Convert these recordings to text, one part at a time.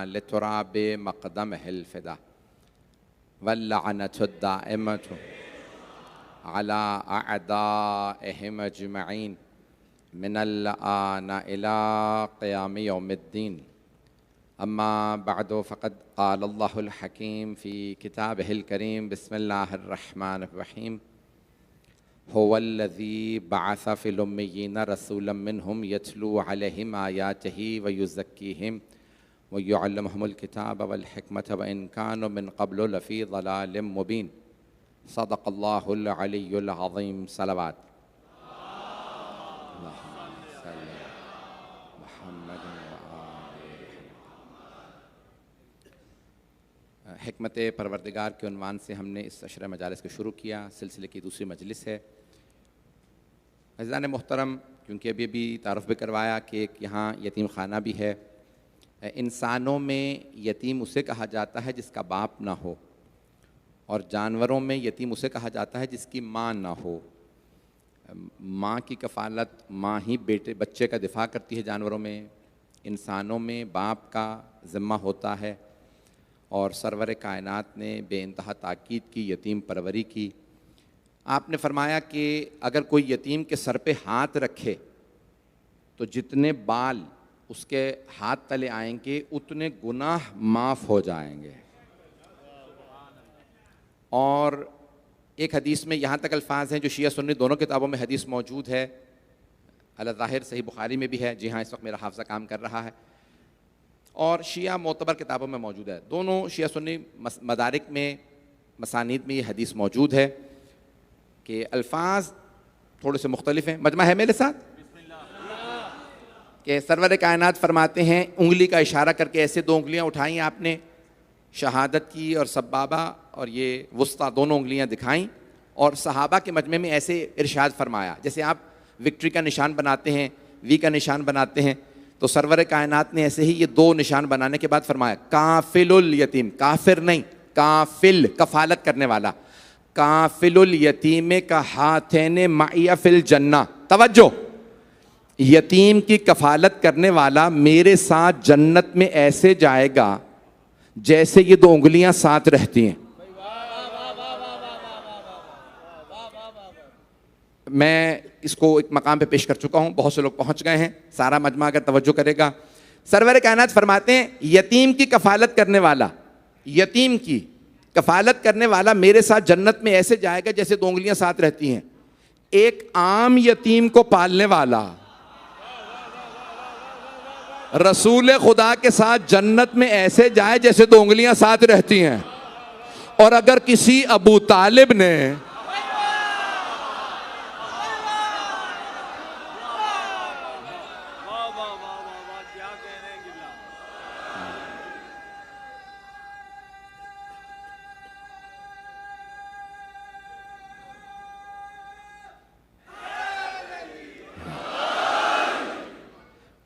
लितुराब मक़दमिहिल फ़िदा वल्लअनतु दाइमतु अला अअदाइहिम अजमईन मिनल आन इला क़ियाम यौमिद्दीन। अम्मा बअदु फ़क़द क़ालल्लाहुल हकीम फ़ी किताबिहिल करीम बिस्मिल्लाहिर रहमानिर रहीम हुवल्लज़ी बअस फ़िल उम्मिय्यीन रसूलन मिनहुम यतलू अलैहिम आयातिही व युज़क्कीहिम व युअल्लिमुहुमुल किताब वल हिकमत व इन कानू मिन क़ब्लु लफ़ी ज़लालिम मुबीन। सदक़ल्लाहुल अलियुल अज़ीम। सलवात। हिकमत परवरदिगार के उन्वान से हमने इस अशरा मजालिस को शुरू किया। सिलसिले की दूसरी मजलिस है। अज़ीज़ान मोहतरम, क्योंकि अभी अभी तारुफ़ भी करवाया कि एक यहाँ यतीम खाना भी है। इंसानों में यतीम उसे कहा जाता है जिसका बाप ना हो, और जानवरों में यतीम उसे कहा जाता है जिसकी माँ ना हो। माँ की कफ़ालत माँ ही बच्चे का दिफ़ा करती है जानवरों में। इंसानों में बाप का ज़िम्मा होता है, और सरवर कायनात ने बेइंतहा ताकीद की यतीम परवरी की। आपने फरमाया कि अगर कोई यतीम के सर पे हाथ रखे तो जितने बाल उसके हाथ तले आएंगे उतने गुनाह माफ़ हो जाएंगे। और एक हदीस में यहाँ तक अल्फाज हैं जो शिया सुन्नी दोनों किताबों में हदीस मौजूद है। अला ज़ाहिर सही बुखारी में भी है। जी हाँ, इस वक्त मेरा हाफ़ज़ा काम कर रहा है, और शिया मोतबर किताबों में मौजूद है। दोनों शिया सुन्नी मदारिक में, मसानीद में ये हदीस मौजूद है कि अल्फाज थोड़े से मुख्तलिफ हैं। मजमा है मेरे साथ कि सरवर कायनात फरमाते हैं, उंगली का इशारा करके ऐसे दो उंगलियां उठाई आपने, शहादत की और सब्बाबा और ये वुस्ता दोनों उंगलियां दिखाईं, और सहाबा के मजमे में ऐसे इरशाद फरमाया जैसे आप विक्ट्री का निशान बनाते हैं, वी का निशान बनाते हैं, तो सरवर कायनात ने ऐसे ही ये दो निशान बनाने के बाद फरमाया काफिलुल यतीम, काफिर नहीं, काफिल कफालत करने वाला, काफिलुल यतीम का हाथैन माइया फिल जन्ना। तवज्जो, यतीम की कफालत करने वाला मेरे साथ जन्नत में ऐसे जाएगा जैसे ये दो उंगलियां साथ रहती हैं। मैं इसको एक मकाम पे पेश कर चुका हूं, बहुत से लोग पहुंच गए हैं। सारा मजमा अगर तवज्जो करेगा, सरवर कायनात फरमाते हैं यतीम की कफालत करने वाला, यतीम की कफालत करने वाला मेरे साथ जन्नत में ऐसे जाएगा जैसे दो उंगलियां साथ रहती हैं। एक आम यतीम को पालने वाला रसूल खुदा के साथ जन्नत में ऐसे जाए जैसे दो उंगलियां साथ रहती हैं। और अगर किसी अबू तालिब ने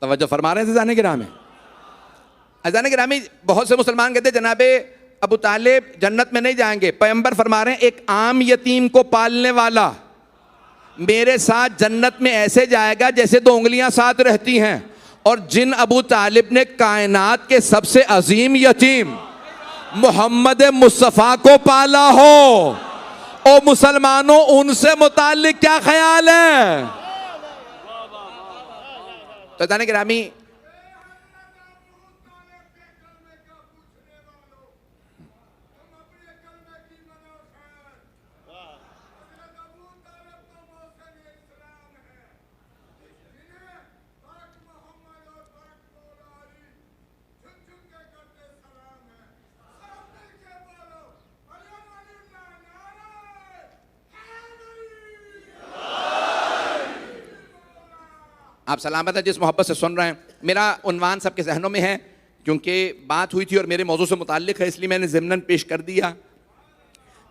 तवज्जो फरमा रहे हैं अज़ान गिरामी। अज़ान गिरामी, बहुत से मुसलमान कहते हैं जनाबे अबू तालिब जन्नत में नहीं जाएंगे। पैगंबर फरमा रहे हैं एक आम यतीम को पालने वाला मेरे साथ जन्नत में ऐसे जाएगा जैसे दो उंगलियां साथ रहती हैं। और जिन अबू तालिब ने कायनात के सबसे अजीम यतीम मोहम्मद मुस्तफ़ा को पाला हो, ओ मुसलमानों, उनसे मुताल्लिक क्या ख्याल है? तो अज़ान गिरामी, आप सलामत हैं जिस मोहब्बत से सुन रहे हैं। मेरा उन्वान सबके जहनों में है, क्योंकि बात हुई थी और मेरे मौजू से मुताल्लिक है, इसलिए मैंने ज़िम्नन पेश कर दिया।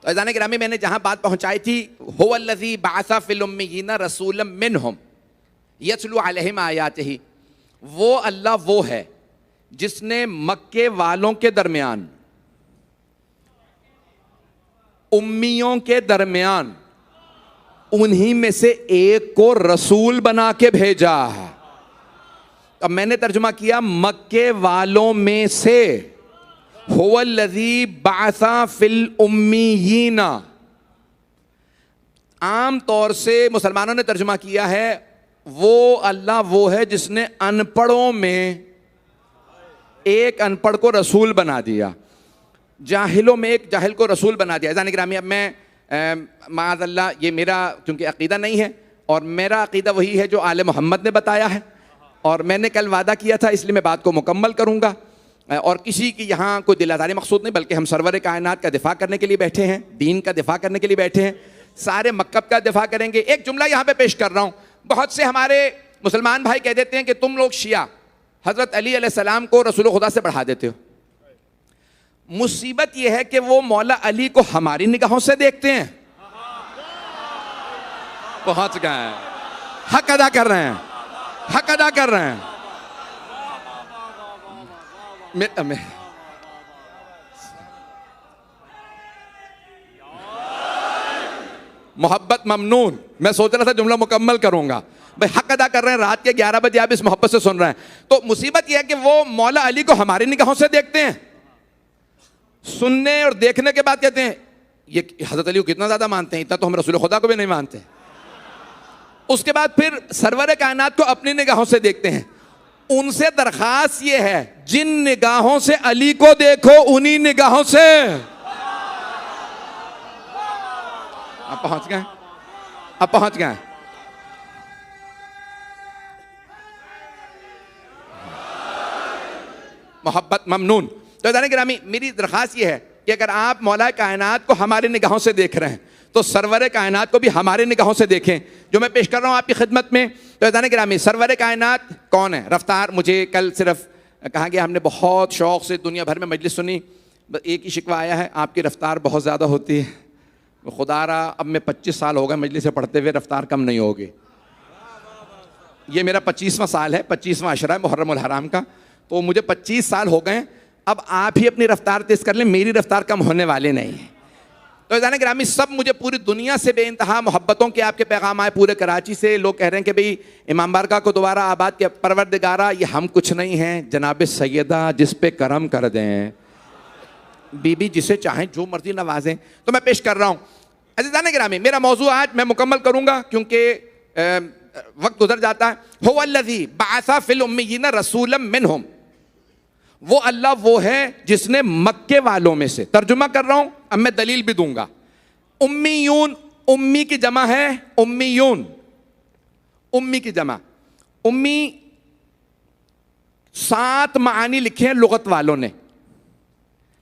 तो अज़ान गिरामी, मैंने जहाँ बात पहुँचाई थी, हुवल्लज़ी बअसा फ़िल उम्मिय्यीन रसूलन मिनहुम यतलू अलैहिम आयातिही, वो अल्लाह वो है जिसने मक्के वालों के दरमियान, उम्मियों के दरमियान उन्हीं में से एक को रसूल बना के भेजा। अब मैंने तर्जुमा किया मक्के वालों में से, हुवल्लज़ी बासा फिल उम्मीयीना। आम तौर से मुसलमानों ने तर्जुमा किया है वो अल्लाह वो है जिसने अनपढ़ों में एक अनपढ़ को रसूल बना दिया, जाहिलों में एक जाहिल को रसूल बना दिया। जाने ग्रामी, अब मैं माअज़ल्लाह ये मेरा क्योंकि अकीदा नहीं है और मेरा अकीदा वही है जो आले मोहम्मद ने बताया है, और मैंने कल वादा किया था इसलिए मैं बात को मुकम्मल करूँगा। और किसी की यहाँ कोई दिलादारी मकसूद नहीं, बल्कि हम सरवर कायनात का दिफा करने के लिए बैठे हैं, दीन का दिफा करने के लिए बैठे हैं, सारे मक्कब का दिफा करेंगे। एक जुमला यहाँ पे पेश कर रहा हूँ। बहुत से हमारे मुसलमान भाई कह देते हैं कि तुम लोग शिया हज़रत अली अलैहिस्सलाम को रसूल खुदा से बढ़ा देते हो। मुसीबत यह है कि वो मौला अली को हमारी निगाहों से देखते हैं। पहुंच गए हैं, हक अदा कर रहे हैं, हक अदा कर रहे हैं। मोहब्बत ममनून, मैं सोच रहा था जुमला मुकम्मल करूंगा। भाई हक अदा कर रहे हैं, रात के 11 बजे आप इस मोहब्बत से सुन रहे हैं। तो मुसीबत यह है कि वो मौला अली को हमारी निगाहों से देखते हैं, सुनने और देखने के बाद कहते हैं ये हजरत अली को कितना ज्यादा मानते हैं, इतना तो हम रसूल खुदा को भी नहीं मानते। उसके बाद फिर सरवर कायनात को अपनी निगाहों से देखते हैं। उनसे दरखास्त ये है जिन निगाहों से अली को देखो उन्हीं निगाहों से। अब पहुंच गए, अब पहुंच गए। मोहब्बत ममनून। तो जाने गिरामी, मेरी दरखास्त ये है कि अगर आप मौला कायनात को हमारी निगाहों से देख रहे हैं तो सरवर कायनात को भी हमारी निगाहों से देखें। जो मैं पेश कर रहा हूं आपकी खिदमत में, तो जाने गिरामी, सरवर कायनात कौन है? रफ्तार। मुझे कल सिर्फ कहा गया हमने बहुत शौक से दुनिया भर में मजलिस सुनी, बस एक ही शिकवा आया है, आपकी रफ्तार बहुत ज़्यादा होती है। खुदारा अब मैं 25 साल हो गए मजलिस से पढ़ते हुए, रफ्तार कम नहीं होगी। ये मेरा 25वां साल है, 25वां अशरा है मुहर्रम उल हराम का, तो मुझे 25 साल हो गए। अब आप ही अपनी रफ्तार तेज कर लें, मेरी रफ्तार कम होने वाली नहीं है। तो जाने ग्रामी, सब मुझे पूरी दुनिया से बेइंतहा मोहब्बतों के आपके पैगाम आए, पूरे कराची से लोग कह रहे हैं कि भाई इमाम बारगाह को दोबारा आबाद के परवरदिगारा, ये हम कुछ नहीं हैं, जनाब सैयदा जिस पे करम कर दें, बीबी जिसे चाहें जो मर्जी नवाजें। तो मैं पेश कर रहा हूँ अज़ीज़ान गिरामी, मेरा मौजू आज मैं मुकम्मल करूँगा क्योंकि वक्त गुजर जाता है। हुवल्लज़ी बअसा फिल उम्मीयीना रसूलन मिनहुम, वो अल्लाह वो है जिसने मक्के वालों में से, तर्जुमा कर रहा हूं, अब मैं दलील भी दूंगा। उम्मीयून, उम्मी की जमा है उम्मीयून, उम्मी की जमा। उम्मी 7 मानी लिखे हैं लुगत वालों ने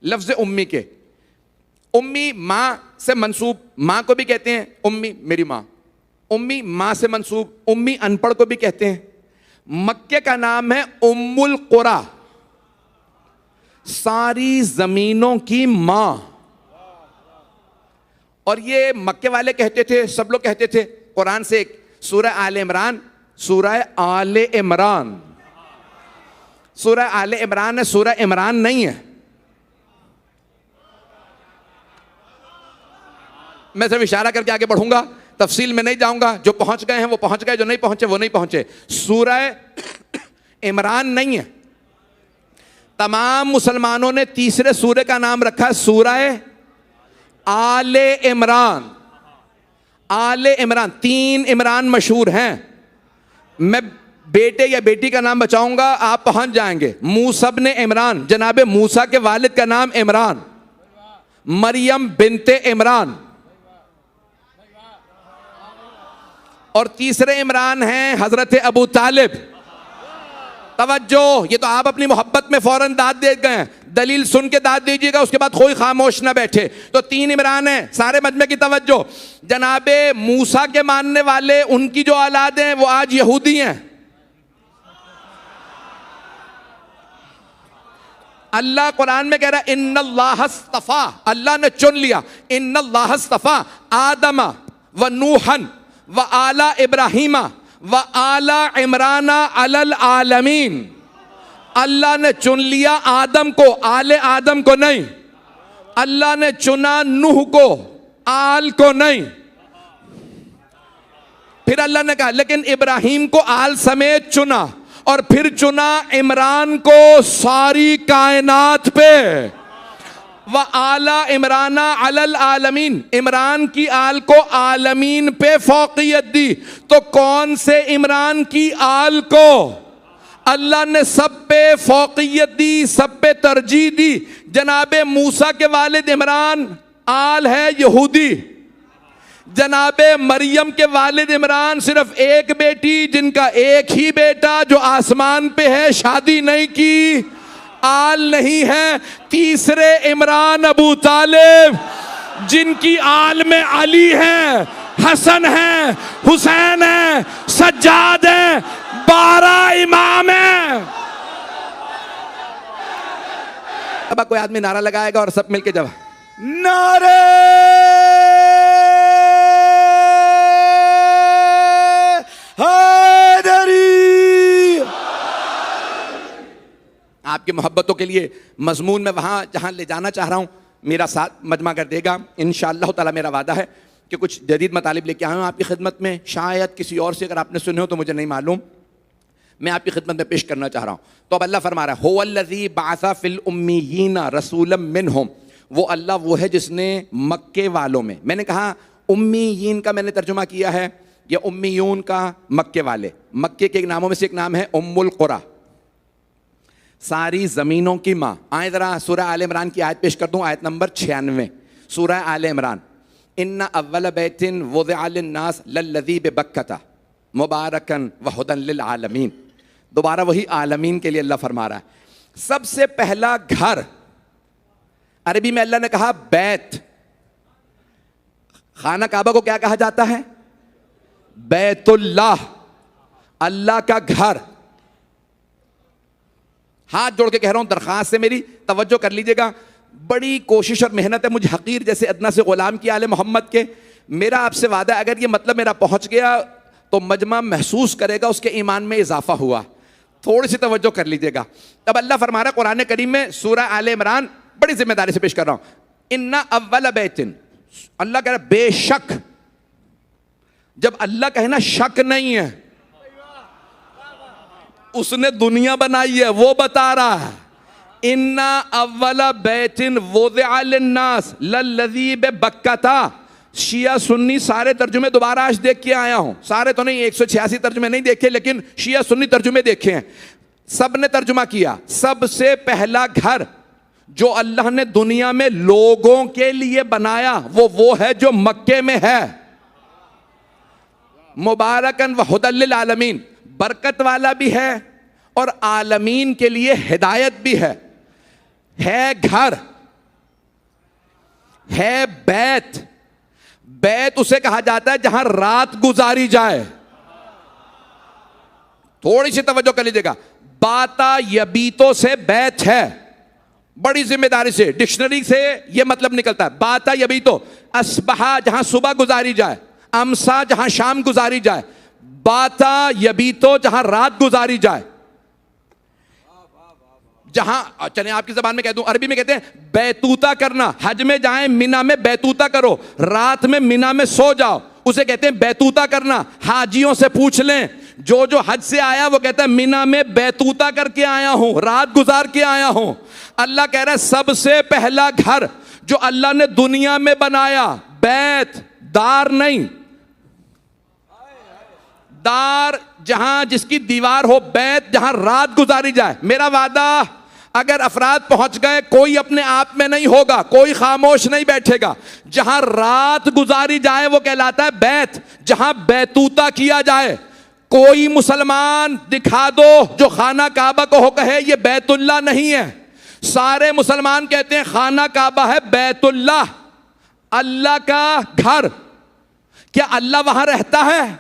लफ्ज उम्मी के। उम्मी माँ से मंसूब, माँ को भी कहते हैं उम्मी, मेरी माँ। उम्मी माँ से मंसूब, उम्मी अनपढ़ को भी कहते हैं। मक्के का नाम है उम्मुल कुरा, सारी जमीनों की मां। और ये मक्के वाले कहते थे, सब लोग कहते थे। कुरान से एक सूरह आले इमरान, सूरह आले इमरान, सूरह आले इमरान है, सूरह इमरान नहीं है। मैं सिर्फ इशारा करके आगे बढ़ूंगा, तफसील में नहीं जाऊंगा। जो पहुंच गए हैं वो पहुंच गए, जो नहीं पहुंचे वो नहीं पहुंचे। सूरह इमरान नहीं है। तमाम मुसलमानों ने तीसरे सूरह का नाम रखा है सूरह आले इमरान। आले इमरान, 3 इमरान मशहूर हैं। मैं बेटे या बेटी का नाम बचाऊंगा, आप पहुंच जाएंगे। मूसा इब्ने इमरान, जनाबे मूसा के वालिद का नाम इमरान, मरियम बिनते इमरान। और तीसरे इमरान हैं हजरत अबू तालिब। तवज्जो, ये तो आप अपनी मोहब्बत में फौरन दाद दे गए, दलील सुन के दाद दीजिएगा, उसके बाद कोई खामोश ना बैठे। तो 3 इमरान हैं, सारे मजमे की तवज्जो। जनाबे मूसा के मानने वाले, उनकी जो औलाद हैं वो आज यहूदी हैं। अल्लाह कुरान में कह रहा है इन्नल्लाह इस्तफा, अल्लाह ने चुन लिया। इन्नल्लाह इस्तफा आदम व नूहन व आला इब्राहीमा व आला इमराना अलल आलमीन। अल्लाह ने चुन लिया आदम को, आले आदम को नहीं। अल्लाह ने चुना नूह को, आल को नहीं। फिर अल्लाह ने कहा लेकिन इब्राहीम को आल समेत चुना, और फिर चुना इमरान को सारी कायनात पे। व आला इमराना अलल आलमीन, इमरान की आल को आलमीन पे फौकियत दी। तो कौन से इमरान की आल को अल्लाह ने सब पे फौकियत दी, सब पे तरजीह दी? जनाबे मूसा के वालिद इमरान आल है यहूदी, जनाबे मरियम के वालिद इमरान सिर्फ एक बेटी, जिनका एक ही बेटा जो आसमान पे है, शादी नहीं की, आल नहीं है। तीसरे इमरान अबू तालिब, जिनकी आल में अली है, हसन है, हुसैन है, सज्जाद है, 12 इमाम है। अब कोई आदमी नारा लगाएगा और सब मिलके जब नारे आपकी मोहब्बतों के लिए मजमून में वहाँ जहाँ ले जाना चाह रहा हूँ, मेरा साथ मजमा कर देगा इंशाअल्लाह ताला। मेरा वादा है कि कुछ जदीद मतालिब लेके आया हूँ आपकी खिदमत में। शायद किसी और से अगर आपने सुने हो तो मुझे नहीं मालूम, मैं आपकी खिदमत में पेश करना चाह रहा हूँ। तो अब अल्लाह फरमा रहा है, हुवल्लज़ी बअसा फिल उम्मियीना रसूलन मिनहुम, वो अल्लाह वो है जिसने मक्के वालों में, मैंने कहा उम्मीयीन का मैंने तर्जुमा किया है, या उम्मीयून का मक्के वाले। मक्के के नामों में से एक नाम है उम्मुल कुरा, सारी ज़मीनों की माँ। आए ज़रा सूरह आले इमरान की आयत पेश कर दूँ, आयत नंबर 96 सूरह आले इमरान। इन्ना अव्वल बैतिन वुज़िअ लिन्नास लल्लज़ी बिबक्कता मुबारकन व हुदन लिल आलमीन। दोबारा वही आलमीन के लिए अल्लाह फरमा रहा है, सबसे पहला घर। अरबी में अल्लाह ने कहा बैत। खाना काबा को क्या कहा जाता है? बैतुल्लाह, अल्लाह का घर। हाथ जोड़ के कह रहा हूं, दरखास्त से मेरी तवज्जो कर लीजिएगा। बड़ी कोशिश और मेहनत है मुझ हकीर जैसे अदना से गुलाम की आले मोहम्मद के। मेरा आपसे वादा है, अगर ये मतलब मेरा पहुंच गया तो मजमा महसूस करेगा उसके ईमान में इजाफा हुआ। थोड़ी सी तवज्जो कर लीजिएगा। तब अल्लाह फरमा रहा है कुरान करीम में सूरह आले इमरान, बड़ी जिम्मेदारी से पेश कर रहा हूं, इन्ना अव्वल बैतिन, अल्लाह कह रहा है बेशक। जब अल्लाह कहे ना शक नहीं है, उसने दुनिया बनाई है वो बता रहा है। इन्ना अव्वल बैतिन वुज़िअ लिन्नास लल्लज़ी बिबक्कता। शिया सुन्नी सारे तर्जुमे दोबारा आज देख के आया हूं, सारे तो नहीं, 186 तर्जुमे नहीं देखे, लेकिन शिया सुन्नी तर्जुमे देखे हैं। सब ने तर्जुमा किया, सबसे पहला घर जो अल्लाह ने दुनिया में लोगों के लिए बनाया वो है जो मक्के में है। मुबारकन व हुदल लिल आलमीन, बरकत वाला भी है और आलमीन के लिए हिदायत भी है घर, है बैत। बैत उसे कहा जाता है जहां रात गुजारी जाए। थोड़ी सी तवज्जो कर लीजिएगा, बाता यबीतो से बैत है। बड़ी जिम्मेदारी से डिक्शनरी से यह मतलब निकलता है। बाता यबीतो, अस्बहा जहां सुबह गुजारी जाए, अमसा जहां शाम गुजारी जाए, बाता यबीतो जहां रात गुजारी जाए। जहां चले आपकी जबान में कह दूं, अरबी में कहते हैं बैतूता करना। हज में जाएं मिना में बैतूता करो, रात में मिना में सो जाओ, उसे कहते हैं बैतूता करना। हाजियों से पूछ लें, जो हज से आया वो कहता है मिना में बैतूता करके आया हूं, रात गुजार के आया हूं। अल्लाह कह रहा है सबसे पहला घर जो अल्लाह ने दुनिया में बनाया, बैत, दार नहीं, दार जहां जिसकी दीवार हो, बैत जहां रात गुजारी जाए। मेरा वादा, अगर अफराद पहुंच गए, कोई अपने आप में नहीं होगा, कोई खामोश नहीं बैठेगा। जहां रात गुजारी जाए वो कहलाता है बैत, जहां बैतूता किया जाए। कोई मुसलमान दिखा दो जो खाना काबा को हो कहे ये बैतुल्लाह नहीं है। सारे मुसलमान कहते हैं खाना काबा है बैतुल्लाह, अल्लाह का घर। क्या अल्लाह वहां रहता है?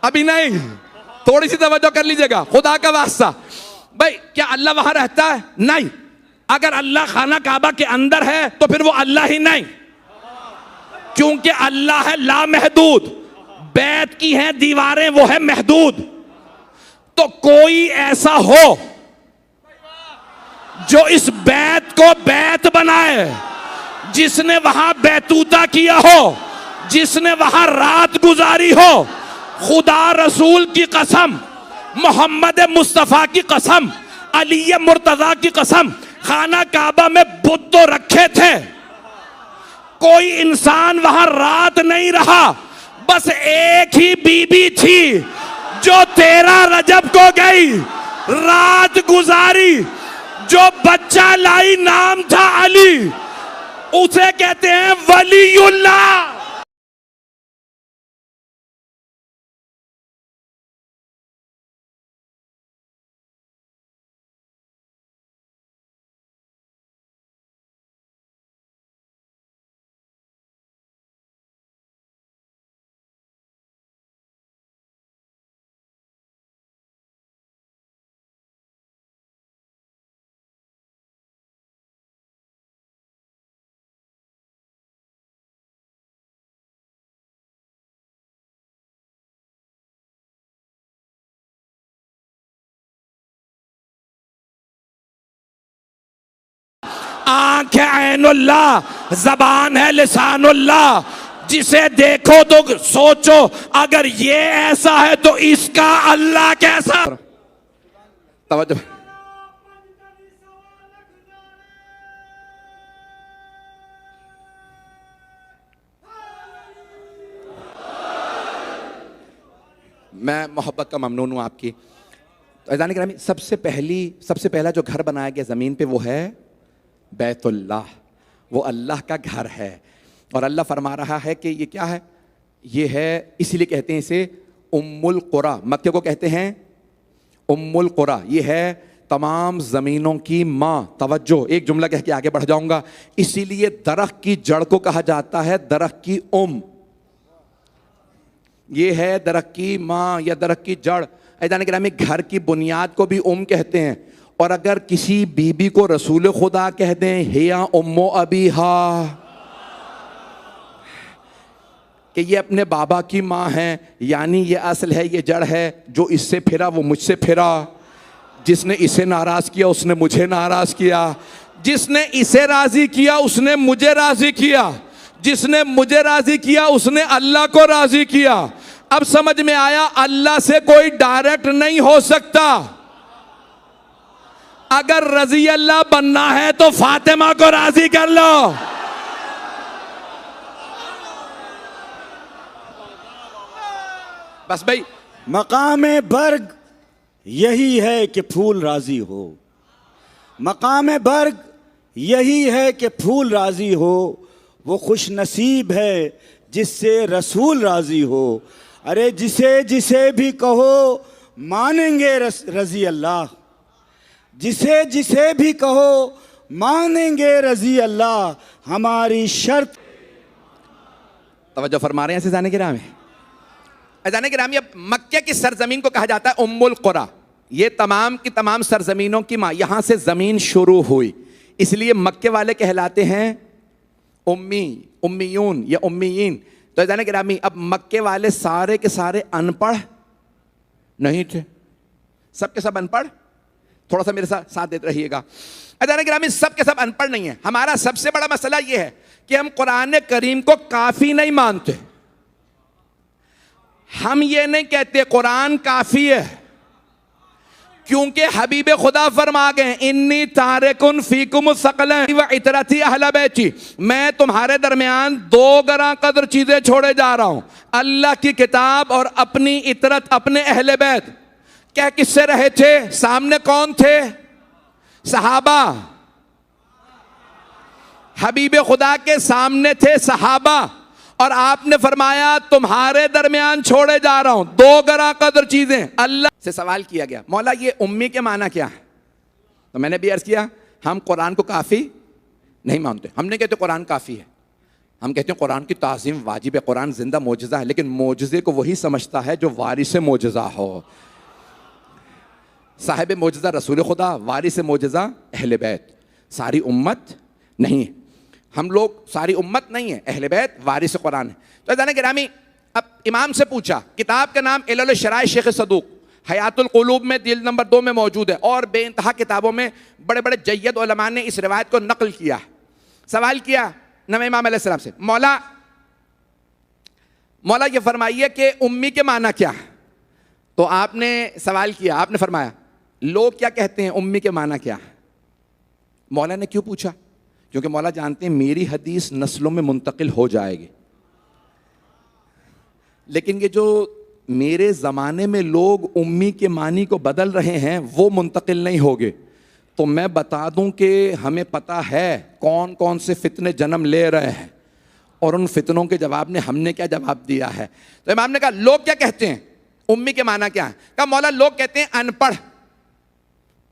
अभी नहीं, थोड़ी सी तवज्जो कर लीजिएगा खुदा का वास्ता। भाई क्या अल्लाह वहां रहता है? नहीं। अगर अल्लाह खाना काबा के अंदर है तो फिर वो अल्लाह ही नहीं, क्योंकि अल्लाह है ला महदूद, बैत की हैं दीवारें, वो है महदूद। तो कोई ऐसा हो जो इस बैत को बैत बनाए, जिसने वहां बैतूता किया हो, जिसने वहां रात गुजारी हो, खुदा रसूल की कसम, मोहम्मद मुस्तफ़ा की कसम, अली मुर्तजा की कसम, खाना काबा में बुत तो रखे थे, कोई इंसान वहां रात नहीं रहा, बस एक ही बीबी थी जो 13 रजब को गई, रात गुजारी, जो बच्चा लाई नाम था अली, उसे कहते हैं वलीउल्लाह। आंख है ऐनुल्लाह, जबान है लिसानुल्लाह, जिसे देखो तो सोचो अगर ये ऐसा है तो इसका अल्लाह कैसा। तवज्जो। मैं मोहब्बत का ममनून हूं आपकी। तो अज़ान गिरामी, सबसे पहला जो घर बनाया गया ज़मीन पे वो है बैतुल्लाह, वो अल्लाह का घर है। और अल्लाह फरमा रहा है कि ये क्या है, ये है, इसीलिए कहते हैं इसे उम्मुल कुरा, मक्के को कहते हैं उम्मुल कुरा, ये है तमाम ज़मीनों की माँ। तवज्जो, एक जुमला कह के आगे बढ़ जाऊंगा। इसीलिए दरख्त की जड़ को कहा जाता है दरख्त की ये है दरख्त की माँ या दरख्त की जड़। अज़ान गिरामी, घर की बुनियाद को भी कहते हैं। और अगर किसी बीबी को रसूल खुदा कह दें हिया उम्मो अबीहा, कि ये अपने बाबा की माँ है, यानी ये असल है, ये जड़ है, जो इससे फिरा वो मुझसे फिरा, जिसने इसे नाराज किया उसने मुझे नाराज किया, जिसने इसे राजी किया उसने मुझे राजी किया, जिसने मुझे राजी किया उसने अल्लाह को राजी किया। अब समझ में आया, अल्लाह से कोई डायरेक्ट नहीं हो सकता। अगर रजी अल्लाह बनना है तो फातिमा को राजी कर लो। बस भाई, मकामे बर्ग यही है कि फूल राजी हो, मकामे बर्ग यही है कि फूल राजी हो, वो खुश नसीब है जिससे रसूल राजी हो। अरे जिसे जिसे भी कहो मानेंगे रजी अल्लाह, जिसे जिसे भी कहो मानेंगे रजी अल्लाह, हमारी शर्त। तवज्जो फरमा रहे हैं अज़ान गिरामी। अज़ान गिरामी, अब मक्के की सरजमीन को कहा जाता है उम्मुल कुरा, ये तमाम की तमाम सरजमीनों की माँ, यहां से जमीन शुरू हुई, इसलिए मक्के वाले कहलाते हैं उम्मीयून या उम्मीयीन। तो अज़ान गिरामी, अब मक्के वाले सारे के सारे अनपढ़ नहीं थे, सब के सब अनपढ़। थोड़ा सा मेरे साथ देते रहिएगा। अज़ान गिरामी, सब के सब अनपढ़ नहीं है। हमारा सबसे बड़ा मसला यह है कि हम कुरान करीम को काफी नहीं मानते। हम ये नहीं कहते कुरान काफी है, क्योंकि हबीब खुदा फरमा गए इन्नी तारिकुन फीकुम सकलन व इतरती अहले बैती, मैं तुम्हारे दरमियान 2 गरा कदर चीजें छोड़े जा रहा हूं, अल्लाह की किताब और अपनी इतरत, अपने अहले बैत। क्या किससे रहे थे? सामने कौन थे? सहाबा। हबीब खुदा के सामने थे सहाबा, और आपने फरमाया तुम्हारे दरमियान छोड़े जा रहा हूं 2 गरा कदर चीजें। अल्लाह से सवाल किया गया, मौला ये उम्मी के माना क्या है? तो मैंने भी अर्ज किया, हम कुरान को काफी नहीं मानते। हम नहीं कहते कुरान काफी है, हम कहते हैं कुरान की ताज़ीम वाजिब है, कुरान जिंदा मोजज़ा है। लेकिन मोजज़े को वही समझता है जो वारिस मोजज़ा हो। साहिब मोजज़ा रसूल खुदा, वारिस मोजज़ा अहले बैत। सारी उम्मत नहीं है, हम लोग सारी उम्मत नहीं है, अहले बैत वारिस कुरान है। तो अज़ान गिरामी, अब इमाम से पूछा, किताब का नाम इल्ल शराए शेख सदूक, हयातुल कुलूब में जिल्द नंबर 2 में मौजूद है, और बेइंतहा किताबों में बड़े बड़े जय्यद उलमा ने इस रिवायत को नकल किया। सवाल किया नबी इमाम अलैहिस्सलाम से, मौला मौला ये फरमाइए कि उम्मी के माना क्या है? तो आपने सवाल किया, आपने फरमाया लोग क्या कहते हैं उम्मी के माना क्या है? मौला ने क्यों पूछा? क्योंकि मौला जानते हैं मेरी हदीस नस्लों में मुंतकिल हो जाएगी, लेकिन ये जो मेरे ज़माने में लोग उम्मी के मानी को बदल रहे हैं वो मुंतकिल नहीं होंगे। तो मैं बता दूं कि हमें पता है कौन कौन से फितने जन्म ले रहे हैं और उन फितनों के जवाब में हमने क्या जवाब दिया है। तो इमाम ने कहा लोग क्या कहते हैं उम्मी के माना क्या है? कहा मौला लोग कहते हैं अनपढ़,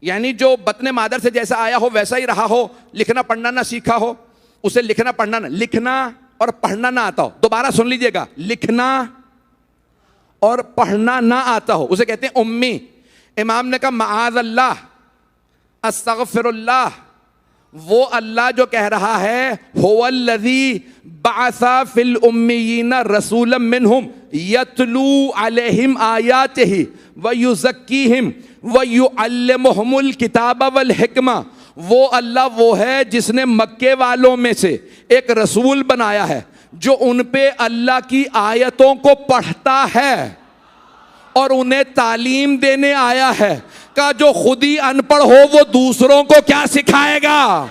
यानी जो बतने मादर से जैसा आया हो वैसा ही रहा हो, लिखना पढ़ना ना सीखा हो, उसे लिखना और पढ़ना ना आता हो। दोबारा सुन लीजिएगा, लिखना और पढ़ना ना आता हो उसे कहते हैं उम्मी। इमाम ने कहा माअज़ल्लाह, अस्तग़फिरुल्लाह, वो अल्लाह जो कह रहा है हुवल्लज़ी बअसा फिल उम्मीयीना रसूलन मिनहुम यतलू अलैहिम आयातिही व युज़क्कीहिम व युअल्लिमुहुमुल किताब वल हिकमा, वो अल्लाह वो है जिसने मक्के वालों में से एक रसूल बनाया है जो उन पे अल्लाह की आयतों को पढ़ता है और उन्हें तालीम देने आया है। का जो खुद ही अनपढ़ हो वो दूसरों को क्या सिखाएगा?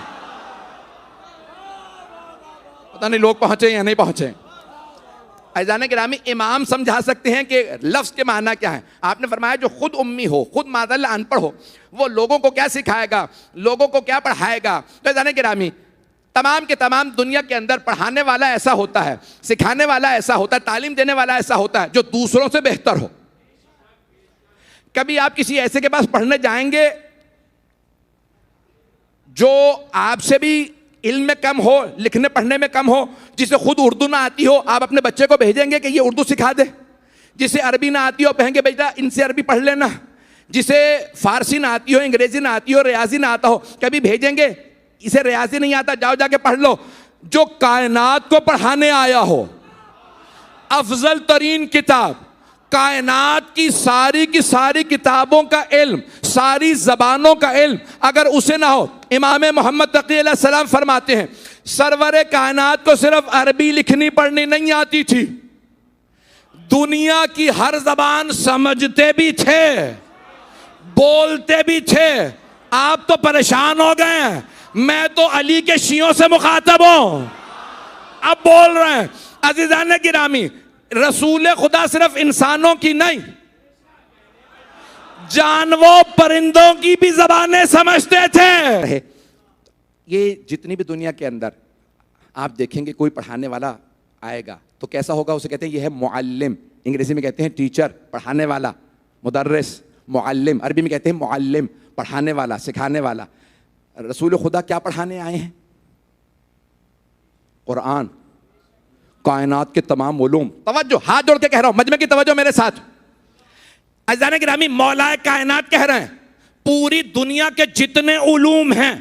पता नहीं लोग पहुंचे या नहीं पहुंचे। अज़ान गिरामी, इमाम समझा सकते हैं कि लफ्ज़ के माना क्या है। आपने फरमाया जो खुद उम्मी हो, खुद माज़अल्लाह अनपढ़ हो, वो लोगों को क्या सिखाएगा, लोगों को क्या पढ़ाएगा? तो अज़ान गिरामी, तमाम के तमाम दुनिया के अंदर पढ़ाने वाला ऐसा होता है, सिखाने वाला ऐसा होता है, तालीम देने वाला ऐसा होता है जो दूसरों से बेहतर हो। कभी आप किसी ऐसे के पास पढ़ने जाएंगे जो आपसे भी इल्म में कम हो, लिखने पढ़ने में कम हो, जिसे खुद उर्दू ना आती हो, आप अपने बच्चे को भेजेंगे कि ये उर्दू सिखा दे। जिसे अरबी ना आती हो कहेंगे बेटा इनसे अरबी पढ़ लेना। जिसे फारसी ना आती हो, अंग्रेजी ना आती हो, रियाजी ना आता हो, कभी भेजेंगे इसे रियाजी नहीं आता जाओ जाके पढ़ लो। जो कायनात को पढ़ाने आया हो, अफजल तरीन किताब, कायनात की सारी किताबों का इल्म, सारी जबानों का इल्म अगर उसे ना हो, इमाम मोहम्मद तकी अलैहिस्सलाम फरमाते हैं सरवरे कायनात को सिर्फ अरबी लिखनी पढ़नी नहीं आती थी, दुनिया की हर जबान समझते भी थे, बोलते भी थे। आप तो परेशान हो गए हैं, मैं तो अली के शियों से मुखातब हूं, अब बोल रहे हैं। अज़ीज़ान गिरामी, रसूल खुदा सिर्फ इंसानों की नहीं, जानवरों परिंदों की भी जबानें समझते थे। ये जितनी भी दुनिया के अंदर आप देखेंगे कोई पढ़ाने वाला आएगा तो कैसा होगा, उसे कहते हैं ये है मुअल्लिम, अंग्रेजी में कहते हैं टीचर, पढ़ाने वाला, मुदर्रिस, मुअल्लिम, अरबी में कहते हैं मुअल्लिम, पढ़ाने वाला, सिखाने वाला। रसूल खुदा क्या पढ़ाने आए हैं? कुरान, कायनात के तमाम उलूम। तवज्जो, हाथ जोड़ के कह रहा हूं, मजमे की तवज्जो मेरे साथ। अज़ीज़ान गिरामी, मौलाए कायनात कह रहे हैं पूरी दुनिया के जितने उलूम हैं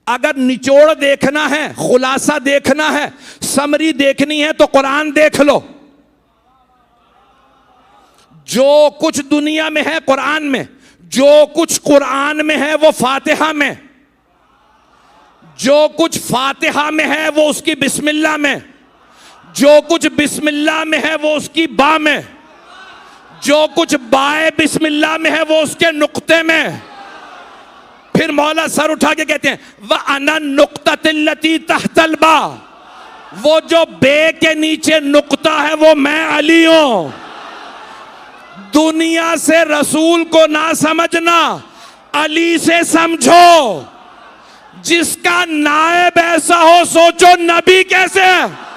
अगर निचोड़ देखना है, खुलासा देखना है, समरी देखनी है तो कुरान देख लो। जो कुछ दुनिया में है कुरान में, जो कुछ कुरान में है वो फातिहा में, जो कुछ फातिहा में है वो उसकी बिस्मिल्लाह में, जो कुछ बिस्मिल्लाह में है वो उसकी बा में, जो कुछ बाए बिस्मिल्लाह में है वो उसके नुक्ते में। फिर मौला सर उठा के कहते हैं व अना नुक्ततिल्लती तहतल बा, वो जो बे के नीचे नुक्ता है वो मैं अली हूं। दुनिया से रसूल को ना समझना, अली से समझो। जिसका नायब ऐसा हो सोचो नबी कैसे है।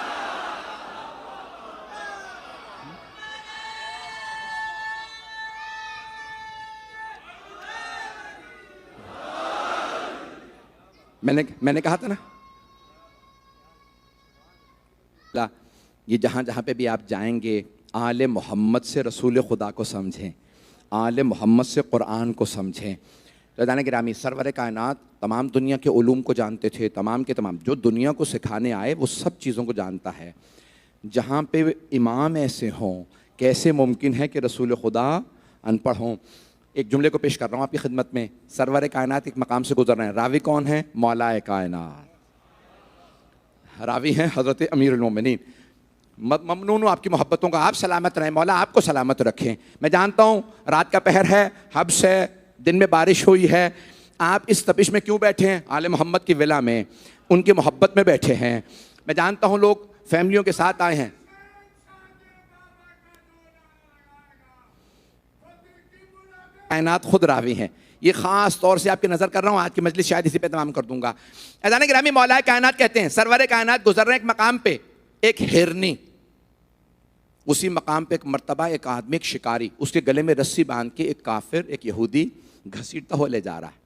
मैंने कहा था ना, ये जहां जहां पे भी आप जाएंगे आले मोहम्मद से रसूल खुदा को समझें, आले मोहम्मद से कुरान को समझें। रज़ान गिरामी, सरवर कायनात तमाम दुनिया के उलूम को जानते थे, तमाम के तमाम जो दुनिया को सिखाने आए वो सब चीज़ों को जानता है। जहाँ पे इमाम ऐसे हों, कैसे मुमकिन है कि रसूल खुदा अनपढ़ हों। एक जुमले को पेश कर रहा हूँ आपकी खिदमत में। सरवर कायनात एक मकाम से गुजर रहे हैं, रावी कौन है? मौलाए कायनात, रावी हैं हज़रत अमीरुल मोमिनीन। ममनून हूँ आपकी मोहब्बतों का, आप सलामत रहें मौला, आपको सलामत रखें। मैं जानता हूँ रात का पहर है, हब्स है, दिन में बारिश हुई है, आप इस तपिश में क्यों बैठे हैं? आले मोहम्मद की विला में, उनकी मोहब्बत में बैठे हैं। मैं जानता हूँ लोग फैमिलियों के साथ आए हैं। कायनात खुद रावी हैं। ये ख़ास तौर से आपकी नज़र कर रहा हूँ, आज की मजलिस शायद इसी पे तमाम कर दूंगा। अज़ान गिरामी, मौला कायनात कहते हैं, सरवर कायनात गुजर रहे एक मकाम पे, एक हिरनी, उसी मकाम पे एक मर्तबा एक आदमी, एक शिकारी, उसके गले में रस्सी बांध के एक काफिर, एक यहूदी घसीटता हुआ ले जा रहा है।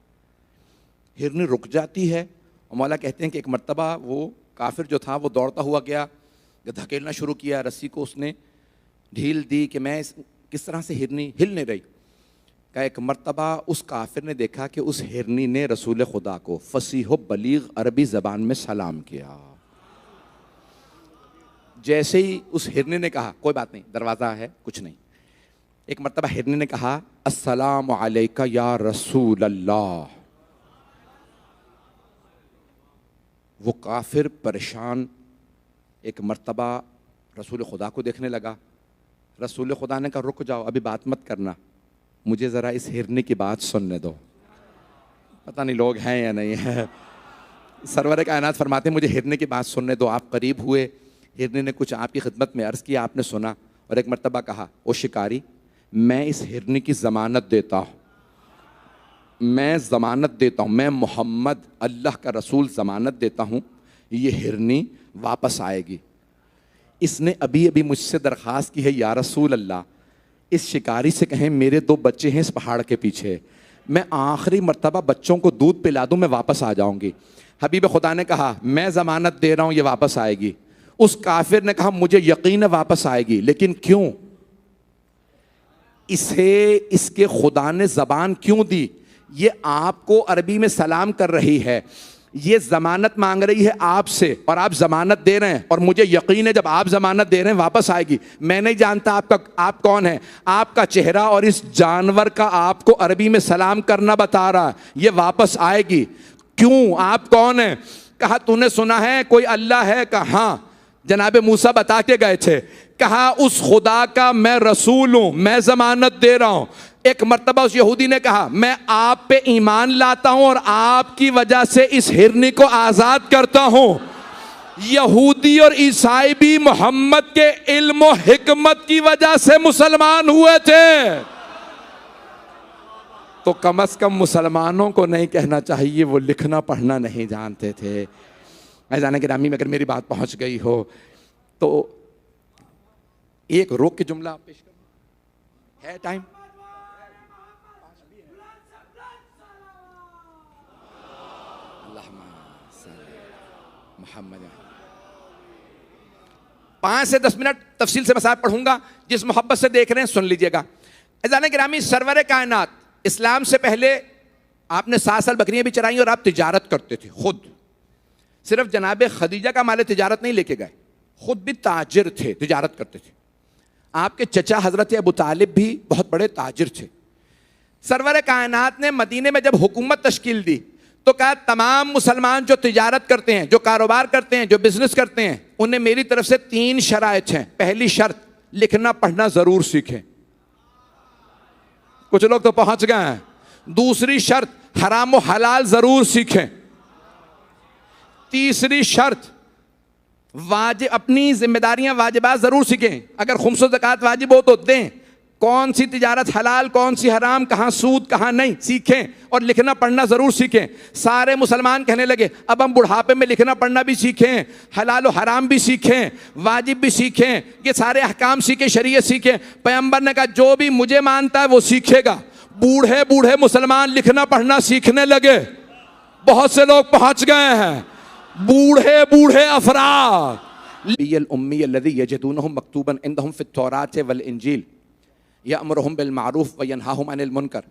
हिरनी रुक जाती है और मौला कहते हैं कि एक मर्तबा वो काफिर जो था वो दौड़ता हुआ गया, धकेलना शुरू किया, रस्सी को उसने ढील दी कि मैं किस तरह से हिरनी हिल नहीं रही। का एक मर्तबा उस काफिर ने देखा कि उस हिरनी ने रसूल खुदा को फसीह बलीग अरबी ज़बान में सलाम किया। जैसे ही उस हिरनी ने कहा कोई बात नहीं, दरवाज़ा है, कुछ नहीं, एक मर्तबा हिरनी ने कहा अस्सलामु अलैका या रसूल अल्लाह। वो काफिर परेशान एक मर्तबा रसूल खुदा को देखने लगा। रसूल खुदा ने कहा रुक जाओ, अभी बात मत करना, मुझे ज़रा इस हिरनी की बात सुनने दो। पता नहीं लोग हैं या नहीं है। सरवर कायनात फरमाते हैं मुझे हिरनी की बात सुनने दो। आप करीब हुए, हिरनी ने कुछ आपकी खिदमत में अर्ज़ किया, आपने सुना और एक मर्तबा कहा ओ शिकारी, मैं इस हिरनी की ज़मानत देता हूँ, मैं ज़मानत देता हूँ, मैं मोहम्मद अल्लाह का रसूल ज़मानत देता हूँ, ये हिरनी वापस आएगी। इसने अभी अभी मुझसे दरख्वास्त की है या रसूल अल्लाह, इस शिकारी से कहें मेरे 2 बच्चे हैं इस पहाड़ के पीछे, मैं आखिरी मर्तबा बच्चों को दूध पिला दूँ, मैं वापस आ जाऊँगी। हबीब खुदा ने कहा मैं ज़मानत दे रहा हूँ ये वापस आएगी। उस काफिर ने कहा मुझे यकीन है वापस आएगी, लेकिन क्यों? इसे इसके खुदा ने ज़बान क्यों दी? ये आपको अरबी में सलाम कर रही है, ये ज़मानत मांग रही है आपसे और आप ज़मानत दे रहे हैं, और मुझे यकीन है जब आप ज़मानत दे रहे हैं वापस आएगी। मैं नहीं जानता आप कौन है, आपका चेहरा और इस जानवर का आपको अरबी में सलाम करना बता रहा है, ये वापस आएगी। क्यों? आप कौन है? कहा तूने सुना है कोई अल्लाह है? कहा हाँ, जनाब मूसा बता के गए थे। कहा उस खुदा का मैं रसूल हूं, मैं ज़मानत दे रहा हूं। एक मर्तबा उस यहूदी ने कहा मैं आप पे ईमान लाता हूं और आपकी वजह से इस हिरनी को आज़ाद करता हूं। यहूदी और ईसाई भी मोहम्मद के इल्म और हिकमत की वजह से मुसलमान हुए थे, तो कम से कम मुसलमानों को नहीं कहना चाहिए वो लिखना पढ़ना नहीं जानते थे। ऐज़ान गिरामी में अगर मेरी बात पहुंच गई हो तो एक रोक के जुमला आप पेश करो, है टाइम? मोहम्मद 5 से 10 मिनट तफसील से मसाब पढ़ूंगा, जिस मोहब्बत से देख रहे हैं सुन लीजिएगा। ऐज़ान गिरामी, सरवर कायनात इस्लाम से पहले आपने 7 साल बकरियां भी चराई और आप तिजारत करते थे खुद। सिर्फ जनाब खदीजा का माल तिजारत नहीं लेके गए, खुद भी ताजिर थे, तिजारत करते थे। आपके चचा हजरत अबू तालिब भी बहुत बड़े ताजिर थे। सरवर कायनात ने मदीने में जब हुकूमत तश्कील दी तो कहा तमाम मुसलमान जो तिजारत करते हैं, जो कारोबार करते हैं, जो बिजनेस करते हैं, उन्हें मेरी तरफ से 3 शराइत हैं। पहली शर्त, लिखना पढ़ना जरूर सीखें। कुछ लोग तो पहुंच गए हैं। दूसरी शर्त, हराम व हलाल जरूर सीखें। तीसरी शर्त, वाजिब अपनी जिम्मेदारियां वाजिबात जरूर सीखें। अगर खुम्स ज़कात वाजिब हो तो दें। कौन सी तिजारत हलाल, कौन सी हराम, कहाँ सूद कहाँ नहीं, सीखें। और लिखना पढ़ना जरूर सीखें। सारे मुसलमान कहने लगे अब हम बुढ़ापे में लिखना पढ़ना भी सीखें, हलाल और हराम भी सीखें, वाजिब भी सीखें, ये सारे अहकाम सीखें, शरीयत सीखें। पैगंबर ने कहा जो भी मुझे मानता है वो सीखेगा। बूढ़े बूढ़े मुसलमान लिखना पढ़ना सीखने लगे। बहुत से लोग पहुंच गए हैं, बूढ़े बूढ़े अफराद। उम्मी अल्लज़ी यजिदूनहु मक्तूबन इंदहुम फित-तौरात वल इंजील यअमुरुहुम बिल मारूफ व यनहाहुम अनिल मुनकर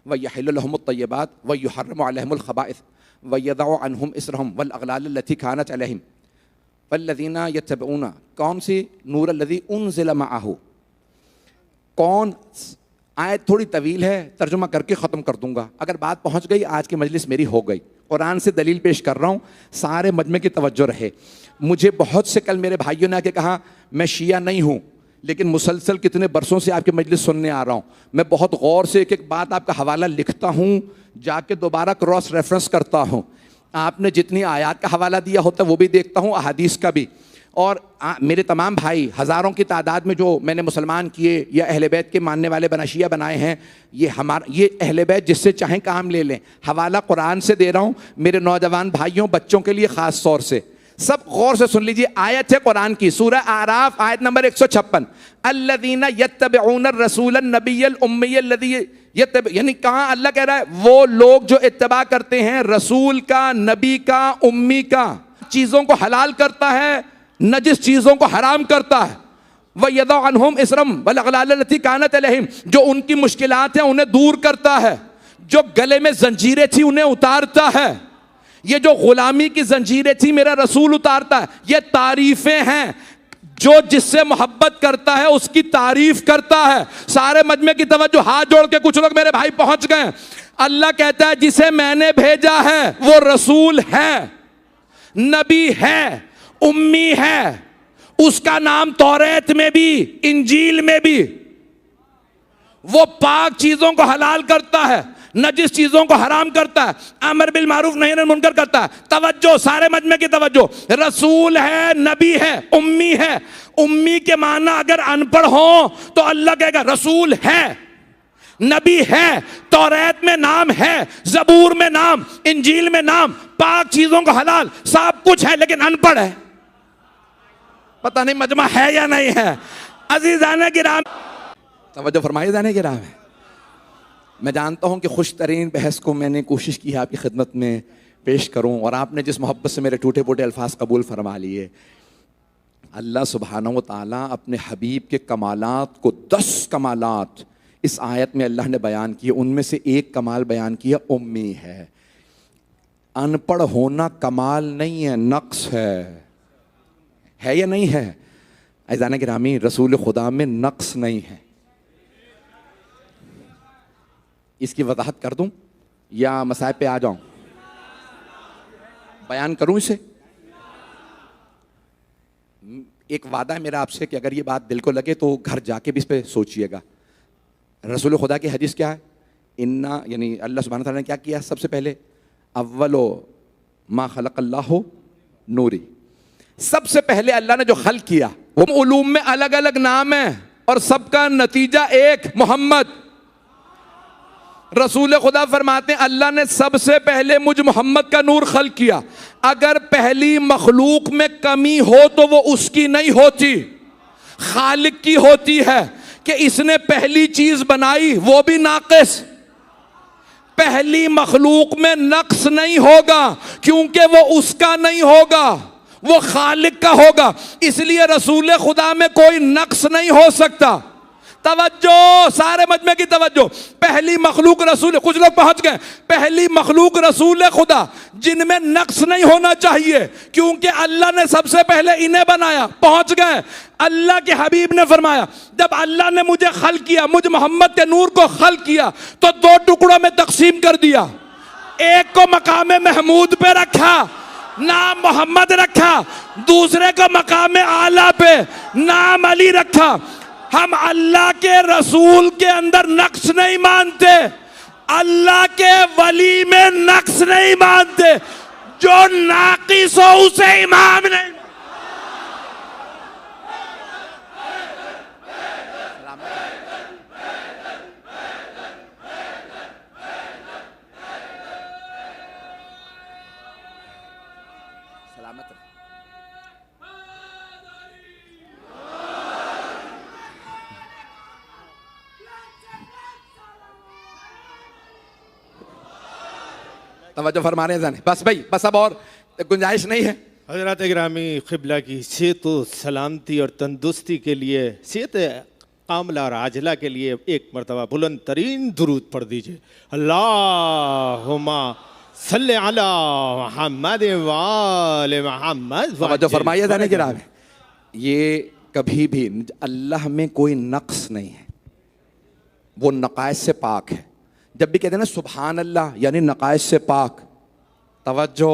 व यहिल्लु लहुमुत तय्यबात व युहर्रिमु अलैहिमुल खबाइस व यदअु अन्हुम इसरहुम वल अगलाल लती कानत अलैहिम वल्लज़ीना यत्तबऊना। कौन सी? नूर अल्लज़ी उनज़िला मअहू। कौन? आयत थोड़ी तवील है, तर्जुमा करके ख़त्म कर दूंगा। अगर बात पहुंच गई, आज की मजलिस मेरी हो गई। कुरान से दलील पेश कर रहा हूँ, सारे मजमे की तवज्जो रहे। मुझे बहुत से कल मेरे भाइयों ने आके कहा मैं शिया नहीं हूँ, लेकिन मुसलसल कितने बरसों से आपकी मजलिस सुनने आ रहा हूँ। मैं बहुत गौर से एक एक बात आपका हवाला लिखता हूँ, जाके दोबारा क्रॉस रेफरेंस करता हूँ। आपने जितनी आयत का हवाला दिया होता है वो भी देखता हूँ, अहादीस का भी। और मेरे तमाम भाई हज़ारों की तादाद में जो मैंने मुसलमान किए या अहले बैत के मानने वाले बनाशिया बनाए हैं, ये अहले बैत जिससे चाहें काम ले लें। हवाला कुरान से दे रहा हूँ मेरे नौजवान भाइयों बच्चों के लिए ख़ास तौर से। सब गौर से सुन लीजिए, आयत है कुरान की, सूरह आराफ आयत नंबर 156, अल्लज़ीना यत्तबिऊन रसूलन नबिय्यल उम्मिय्यल लज़ी यत्तब, यानी कहाँ अल्लाह कह रहा है वो लोग जो इत्तबा करते हैं रसूल का, नबी का, उम्मी का, चीज़ों को हलाल करता है, नजिस चीज़ों को हराम करता है। वयदअ अन्हुम इसरम वल अगलाल लती कानत अलैहिम, जो उनकी मुश्किलात हैं उन्हें दूर करता है, जो गले में जंजीरें थी उन्हें उतारता है, ये जो गुलामी की जंजीरें थी मेरा रसूल उतारता है। ये तारीफें हैं, जो जिससे मोहब्बत करता है उसकी तारीफ करता है। सारे मजमे की तवज्जो, हाथ जोड़ के कुछ लोग मेरे भाई पहुंच गए। अल्लाह कहता है जिसे मैंने भेजा है वो रसूल है, नबी है, उम्मी है, उसका नाम तौरात में भी इंजील में भी, वो पाक चीजों को हलाल करता है, नजिस चीजों को हराम करता है, अमर बिल मारूफ नही अनिल मुनकर करता है। तवज्जो, सारे मजमे की तवज्जो, रसूल है, नबी है, उम्मी है। उम्मी के माना अगर अनपढ़ हो तो अल्लाह कहेगा रसूल है, नबी है, तौरात में नाम है, जबूर में नाम, इंजील में नाम, पाक चीजों को हलाल, सब कुछ है, लेकिन अनपढ़ है। पता नहीं मजमा है या नहीं है। अजीजाने किराम, तवज्जो फरमाइए जाने किराम है। मैं जानता हूं कि खुश तरीन बहस को मैंने कोशिश की है आपकी खिदमत में पेश करूं, और आपने जिस मोहब्बत से मेरे टूटे फूटे अल्फाज कबूल फरमा लिए। अल्लाह सुब्हानहू व तआला अपने हबीब के कमालात को 10 कमालात इस आयत में अल्लाह ने बयान किए, उनमें से एक कमाल बयान किया उम्मी है। अनपढ़ होना कमाल नहीं है, नक्स है या नहीं है? अज़ान गिरामी, रसूल खुदा में नक्स नहीं है। इसकी वजाहत कर दूं या मसाइब पे आ जाऊं? बयान करूं इसे? एक वादा है मेरा आपसे कि अगर ये बात दिल को लगे तो घर जाके भी इस पे सोचिएगा। रसूल खुदा की हदीस क्या है? इन्ना, यानी अल्लाह सुब्हानहू तआला ने क्या किया? सबसे पहले अव्वलो मा खलक़ल्लाहु नूरी, सबसे पहले अल्लाह ने जो खल्क किया, वो उलूम में अलग अलग नाम है और सबका नतीजा एक, मोहम्मद। रसूल खुदा फरमाते हैं अल्लाह ने सबसे पहले मुझ मोहम्मद का नूर खल्क किया। अगर पहली मखलूक में कमी हो तो वो उसकी नहीं होती, खालिक की होती है कि इसने पहली चीज बनाई, वो भी नाक़िस। पहली मखलूक में नक्स नहीं होगा क्योंकि वो उसका नहीं होगा, वो खालिक का होगा। इसलिए रसूल खुदा में कोई नक्स नहीं हो सकता। तवज्जो, सारे मजमे की तवज्जो। पहली मखलूक रसूल, कुछ लोग पहुंच गए, पहली मखलूक रसूल खुदा जिनमें नक्स नहीं होना चाहिए क्योंकि अल्लाह ने सबसे पहले इन्हें बनाया, पहुंच गए। अल्लाह के हबीब ने फरमाया जब अल्लाह ने मुझे खल्क किया, मुझ मोहम्मद के नूर को खल्क किया तो 2 टुकड़ों में तकसीम कर दिया। एक को मकाम महमूद पे रखा, नाम मोहम्मद रखा, दूसरे को मकाम आला पे नाम अली रखा। हम अल्लाह के रसूल के अंदर नक्स नहीं मानते, अल्लाह के वली में नक्स नहीं मानते। जो नाकिस हो उसे इमाम नहीं। तवज्जो फरमा रहे हैं जाने, बस भाई बस, अब और गुंजाइश नहीं है। हज़रात गिरामी, क़िबला की सेहत व सलामती और तंदुरुस्ती के लिए, सेहत कामला और आजला के लिए एक मरतबा बुलंद तरीन दुरूद पढ़ दीजिए। अल्लाहुम्मा सल्ले अला मुहम्मद व आले मुहम्मद। तवज्जो फरमाइए जाने गिरामी, ये कभी भी अल्लाह में कोई नक्स नहीं है, वो नकाइस से पाक है। जब भी कहते हैं ना सुभान अल्लाह, यानी नकाइस से पाक। तवज्जो,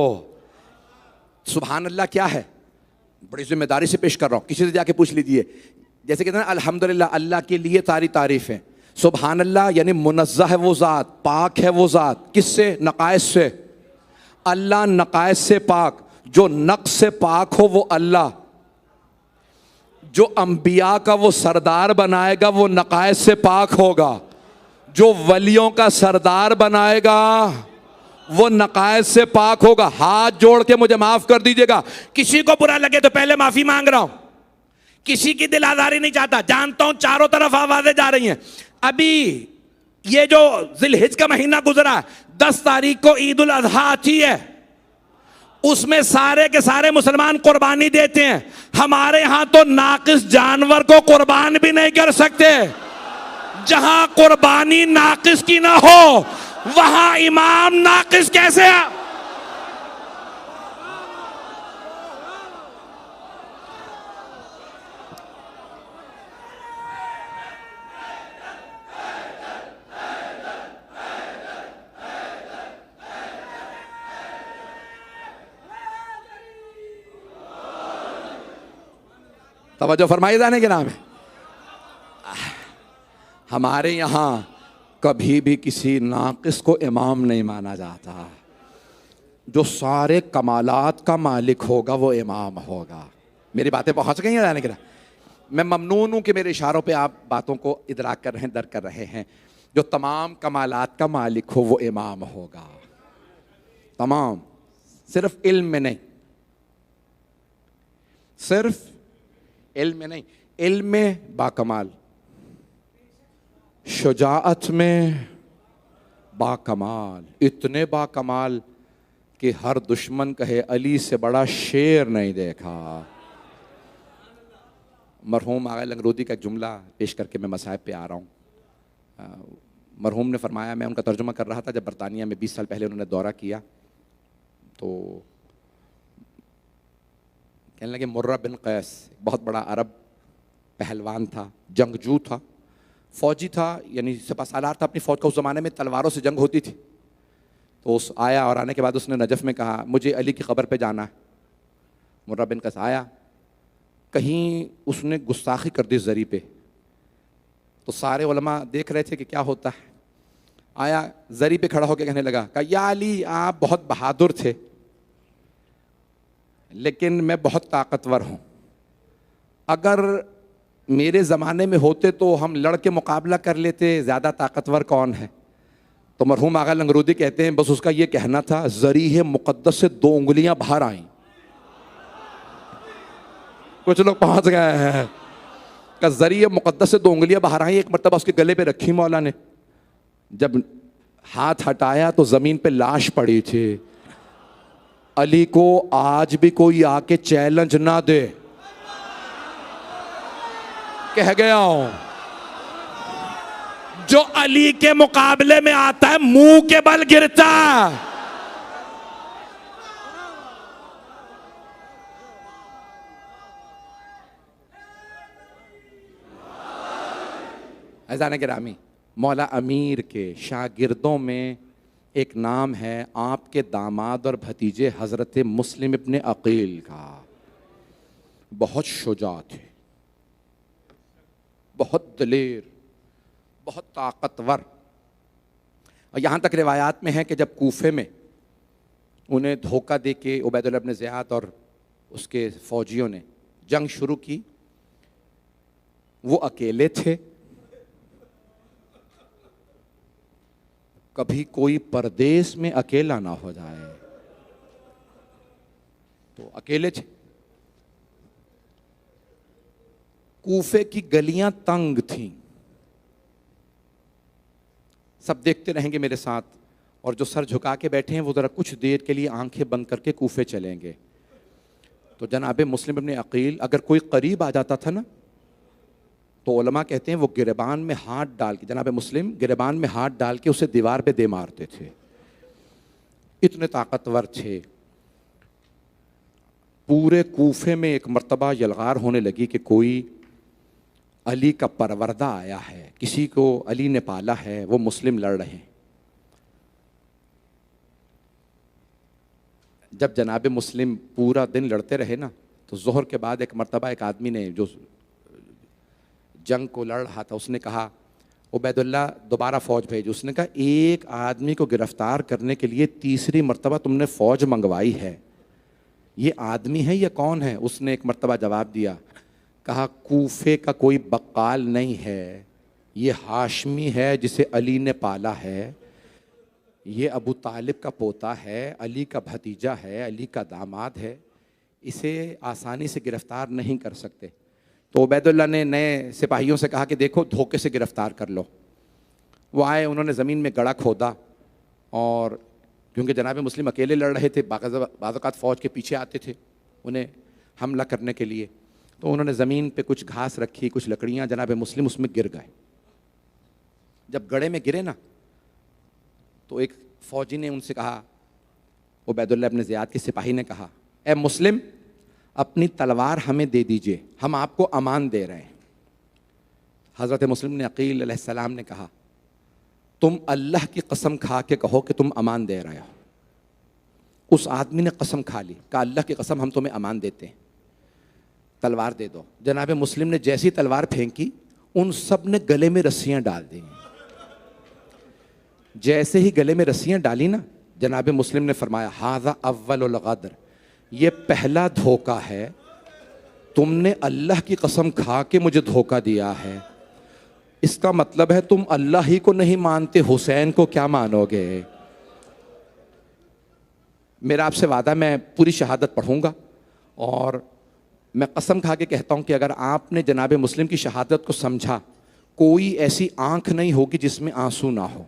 सुभान अल्लाह क्या है? बड़ी जिम्मेदारी से पेश कर रहा हूँ, किसी से जाके पूछ लीजिए। जैसे कहते हैं ना अल्हम्दुलिल्लाह, अल्लाह के लिए सारी तारीफ है। सुबहान अल्लाह यानी मुनज़्ज़ह है वो ज़ात, पाक है वो ज़ात। किससे? नक़ाइस से। अल्लाह नक़ाइस से पाक। जो नक़्स से पाक हो वो अल्लाह। जो अंबिया का वो सरदार बनाएगा वो नक़ाइस से पाक होगा। जो वलियों का सरदार बनाएगा वो नक़ाइस से पाक होगा। हाथ जोड़ के मुझे माफ कर दीजिएगा, किसी को बुरा लगे तो पहले माफी मांग रहा हूं, किसी की दिल आजारी नहीं चाहता। जानता हूं चारों तरफ आवाजें जा रही हैं। अभी ये जो जिलहिज का महीना गुजरा है, 10 तारीख को ईद उल अजहा आती है, उसमें सारे के सारे मुसलमान कुर्बानी देते हैं। हमारे यहां तो नाकिस जानवर को कुर्बान भी नहीं कर सकते। जहां कुर्बानी नाकिस की ना हो वहां इमाम नाकिस कैसे है? तवज्जो फरमाई जाने के नाम है। हमारे यहां कभी भी किसी नाकिस को इमाम नहीं माना जाता। जो सारे कमालात का मालिक होगा वो इमाम होगा। मेरी बातें पहुंच गई हैं जाने के? मैं ममनून हूं कि मेरे इशारों पे आप बातों को इदराक कर रहे हैं, दर्क कर रहे हैं। जो तमाम कमालात का मालिक हो वो इमाम होगा। तमाम, सिर्फ इल्म में नहीं, सिर्फ इल्म में नहीं, इल्म में बाकमाल, शुजाअत में बाकमाल, इतने बाकमाल कि हर दुश्मन कहे अली से बड़ा शेर नहीं देखा। मरहूम आगा लंगरूदी का एक जुमला पेश करके मैं मसाइब पे आ रहा हूँ। मरहूम ने फरमाया, मैं उनका तर्जुमा कर रहा था, जब बरतानिया में 20 साल पहले उन्होंने दौरा किया तो कहने लगे मुर्रा बिन कैस बहुत बड़ा अरब पहलवान था, जंगजू था, फौजी था, यानी सिपहसालार था अपनी फ़ौज का। उस ज़माने में तलवारों से जंग होती थी। तो उस आया और आने के बाद उसने नजफ़ में कहा मुझे अली की ख़बर पे जाना है। मुर्रा बिन कैस आया, कहीं उसने गुस्ताखी कर दी ज़री पे। तो सारे उलमा देख रहे थे कि क्या होता है। आया, ज़री पे खड़ा होकर कहने लगा, कहा या अली आप बहुत बहादुर थे लेकिन मैं बहुत ताकतवर हूँ। अगर मेरे ज़माने में होते तो हम लड़ के मुकाबला कर लेते, ज़्यादा ताकतवर कौन है। तो मरहूम आगा लंगरूदी कहते हैं बस उसका ये कहना था ज़रीह मुक़द्दस से 2 उंगलियां बाहर आईं। कुछ लोग पहुंच गए हैं का ज़रीह मुक़द्दस से 2 उंगलियां बाहर आई। एक मरतबा उसके गले पे रखी मौला ने, जब हाथ हटाया तो ज़मीन पे लाश पड़ी थी। अली को आज भी कोई आके चैलेंज ना दे, कह गया हूं, जो अली के मुकाबले में आता है मुंह के बल गिरता। ऐज़ान गिरामी, मौला अमीर के शागिर्दों में एक नाम है आपके दामाद और भतीजे हज़रत मुस्लिम इब्ने अकील का। बहुत शुजा थे, बहुत दलेर, बहुत ताकतवर। और यहाँ तक रिवायात में है कि जब कूफे में उन्हें धोखा दे के उबैदुल्लाह इब्न ज़ियाद और उसके फ़ौजियों ने जंग शुरू की, वो अकेले थे। कभी कोई परदेश में अकेला ना हो जाए, तो अकेले थे। कूफे की गलियां तंग थीं, सब देखते रहेंगे मेरे साथ, और जो सर झुका के बैठे हैं वो ज़रा कुछ देर के लिए आंखें बंद करके कूफे चलेंगे। तो जनाब मुस्लिम इब्ने अकील अगर कोई करीब आ जाता था ना, तो उलमा कहते हैं वो गिरबान में हाथ डाल के, जनाब मुस्लिम गिरबान में हाथ डाल के उसे दीवार पे दे मारते थे, इतने ताकतवर थे। पूरे कूफे में एक मर्तबा यलगार होने लगी कि कोई अली का परवरदा आया है, किसी को अली ने पाला है, वो मुस्लिम लड़ रहे हैं। जब जनाब मुस्लिम पूरा दिन लड़ते रहे ना, तो ज़ोहर के बाद एक मर्तबा एक आदमी ने जो जंग को लड़ रहा था, उसने कहा उबैदुल्ला दोबारा फ़ौज भेज। उसने कहा एक आदमी को गिरफ़्तार करने के लिए तीसरी मर्तबा तुमने फ़ौज मंगवाई है, ये आदमी है या कौन है? उसने एक मर्तबा जवाब दिया, कहा कूफे का कोई बक्काल नहीं है, ये हाशमी है जिसे अली ने पाला है, ये अबू तालिब का पोता है, अली का भतीजा है, अली का दामाद है, इसे आसानी से गिरफ़्तार नहीं कर सकते। तो उबैदुल्ला ने नए सिपाहियों से कहा कि देखो धोखे से गिरफ़्तार कर लो। वो आए, उन्होंने ज़मीन में गड़ा खोदा, और क्योंकि जनाब मुस्लिम अकेले लड़ रहे थे, बाज़ फ़ौज के पीछे आते थे उन्हें हमला करने के लिए, तो उन्होंने ज़मीन पे कुछ घास रखी, कुछ लकड़ियाँ, जनाब मुस्लिम उसमें गिर गए। जब गड़े में गिरे ना, तो एक फ़ौजी ने उनसे कहा, उबैदुल्ला इब्न ज़ियाद के सिपाही ने कहा, ए मुस्लिम अपनी तलवार हमें दे दीजिए, हम आपको अमान दे रहे हैं। हज़रत मुस्लिम ने अकील अलैहिस्सलाम ने कहा, तुम अल्लाह की कसम खा के कहो कि तुम अमान दे रहे हो। उस आदमी ने कसम खा ली, कहा अल्लाह की कसम हम तुम्हें अमान देते हैं, तलवार दे दो। जनाब मुस्लिम ने जैसी तलवार फेंकी, उन सब ने गले में रस्सियाँ डाल दी। जैसे ही गले में रस्सियाँ डाली ना, जनाब मुस्लिम ने फरमाया हाज़ा अव्वलुल गद्र, ये पहला धोखा है, तुमने अल्लाह की कसम खा के मुझे धोखा दिया है। इसका मतलब है तुम अल्लाह ही को नहीं मानते, हुसैन को क्या मानोगे? मेरा आपसे वादा, मैं पूरी शहादत पढ़ूंगा और मैं कसम खा के कहता हूं कि अगर आपने जनाब मुस्लिम की शहादत को समझा, कोई ऐसी आंख नहीं होगी जिसमें आंसू ना हो।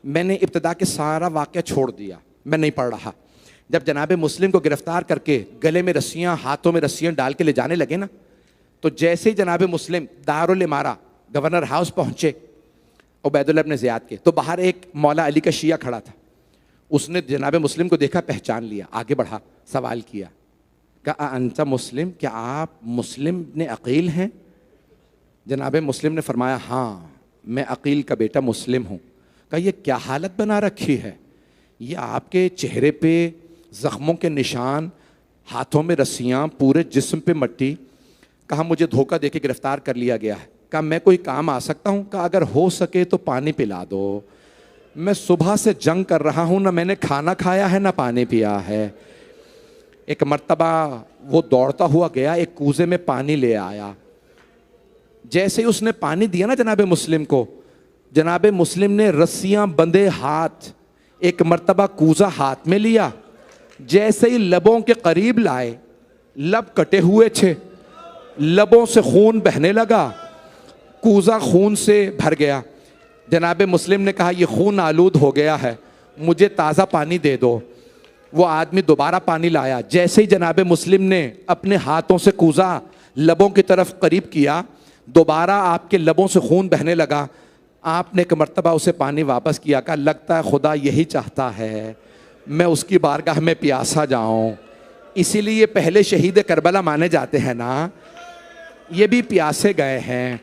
मैंने इब्तिदा के सारा वाक़या छोड़ दिया, मैं नहीं पढ़ रहा। जब जनाब मुस्लिम को गिरफ्तार करके गले में रस्सियाँ, हाथों में रस्सियाँ डाल के ले जाने लगे ना, तो जैसे ही जनाब मुस्लिम दारुल इमारा गवर्नर हाउस पहुँचे उबैदुल्ला इब्न ज़ियाद के, तो बाहर एक मौला अली का शिया खड़ा था। उसने जनाब मुस्लिम को देखा, पहचान लिया, आगे बढ़ा, सवाल किया, कहा अंता मुस्लिम, क्या आप मुस्लिम ने अकील हैं? जनाब मुस्लिम ने फरमाया हाँ, मैं अकील का बेटा मुस्लिम हूँ। कहा ये क्या हालत बना रखी है, ये आपके चेहरे पे ज़ख्मों के निशान, हाथों में रस्सियाँ, पूरे जिस्म पे मट्टी। कहा मुझे धोखा देके गिरफ्तार कर लिया गया है। कहा मैं कोई काम आ सकता हूँ? कहा अगर हो सके तो पानी पिला दो, मैं सुबह से जंग कर रहा हूँ, ना मैंने खाना खाया है ना पानी पिया है। एक मर्तबा वो दौड़ता हुआ गया, एक कूजे में पानी ले आया। जैसे ही उसने पानी दिया ना जनाब मुस्लिम को, जनाब मुस्लिम ने रस्सियाँ बंधे हाथ एक मर्तबा कूजा हाथ में लिया, जैसे ही लबों के करीब लाए, लब कटे हुए थे, लबों से खून बहने लगा, कूजा खून से भर गया। जनाब मुस्लिम ने कहा ये खून आलूद हो गया है, मुझे ताज़ा पानी दे दो। वो आदमी दोबारा पानी लाया। जैसे ही जनाब मुस्लिम ने अपने हाथों से कूजा लबों की तरफ करीब किया, दोबारा आपके लबों से खून बहने लगा। आपने एक मर्तबा उसे पानी वापस किया। कहा लगता है खुदा यही चाहता है मैं उसकी बारगाह में प्यासा जाऊं, इसीलिए पहले शहीद करबला माने जाते हैं ना, ये भी प्यासे गए हैं।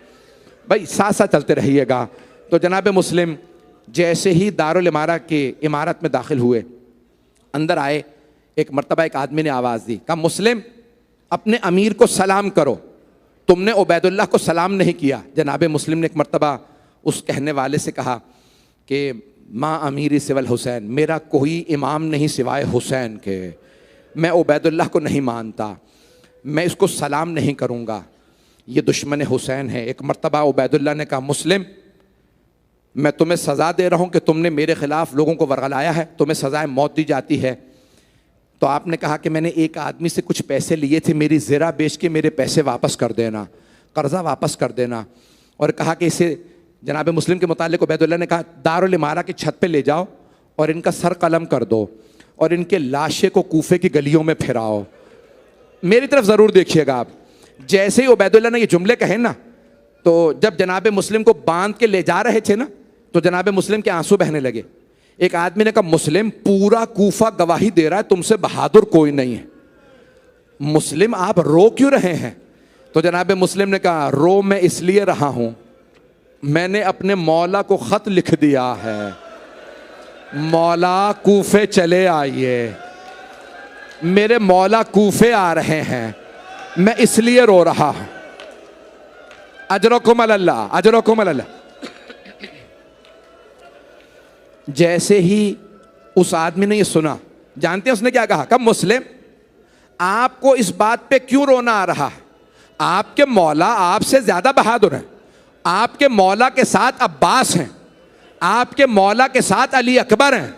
भाई साथ साथ चलते रहिएगा। तो जनाब मुस्लिम जैसे ही दारुल इमारा के इमारत में दाखिल हुए, अंदर आए, एक मर्तबा एक आदमी ने आवाज़ दी, कहा मुस्लिम अपने अमीर को सलाम करो, तुमने उबैदुल्लाह को सलाम नहीं किया। जनाब मुस्लिम ने एक मर्तबा उस कहने वाले से कहा कि माँ अमीरी सिवल हुसैन, मेरा कोई इमाम नहीं सिवाय हुसैन के, मैं उबैदुल्लाह को नहीं मानता, मैं इसको सलाम नहीं करूँगा, ये दुश्मन हुसैन है। एक मर्तबा उबैदुल्लाह ने कहा मुस्लिम मैं तुम्हें सज़ा दे रहा हूँ कि तुमने मेरे ख़िलाफ़ लोगों को वर्गलाया है, तुम्हें सज़ाए मौत दी जाती है। तो आपने कहा कि मैंने एक आदमी से कुछ पैसे लिए थे, मेरी ज़रा बेच के मेरे पैसे वापस कर देना, कर्ज़ा वापस कर देना। और कहा कि इसे जनाब मुस्लिम के मुतालिक उबैदुल्लाह ने कहा दारुल इमारा की छत पे ले जाओ और इनका सर कलम कर दो और इनके लाशे को कूफे की गलियों में फिराओ। मेरी तरफ ज़रूर देखिएगा आप। जैसे ही उबैदुल्लाह ने ये जुमले कहे ना, तो जब जनाब मुस्लिम को बांध के ले जा रहे थे ना, तो जनाब मुस्लिम के आंसू बहने लगे। एक आदमी ने कहा मुस्लिम पूरा कूफा गवाही दे रहा है तुमसे बहादुर कोई नहीं है, मुस्लिम आप रो क्यों रहे हैं? तो जनाब मुस्लिम ने कहा रो मैं इसलिए रहा हूं, मैंने अपने मौला को ख़त लिख दिया है, मौला कूफे चले आइए। मेरे मौला कूफे आ रहे हैं, मैं इसलिए रो रहा हूं। अजरकुम अल्लाह, अजरकुम अल्लाह। जैसे ही उस आदमी ने ये सुना, जानते हैं उसने क्या कहा? कब मुस्लिम, आपको इस बात पे क्यों रोना आ रहा है? आपके मौला आपसे ज्यादा बहादुर हैं, आपके मौला के साथ अब्बास हैं, आपके मौला के साथ अली अकबर हैं,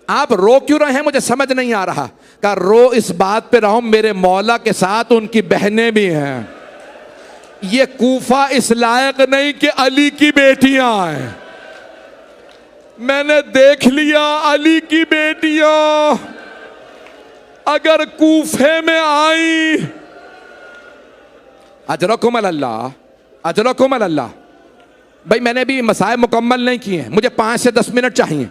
आप रो क्यों रहे हैं? मुझे समझ नहीं आ रहा। कहा रो इस बात पे रहा हूं, मेरे मौला के साथ उनकी बहनें भी हैं। ये कूफा इस लायक नहीं कि अली की बेटियां हैं। मैंने देख लिया अली की बेटियां अगर कूफे में आई, अजरकुम अल्लाह, अजरकुम अल्लाह। भाई मैंने भी मसाइल मुकम्मल नहीं किए हैं, मुझे 5 से 10 मिनट चाहिए।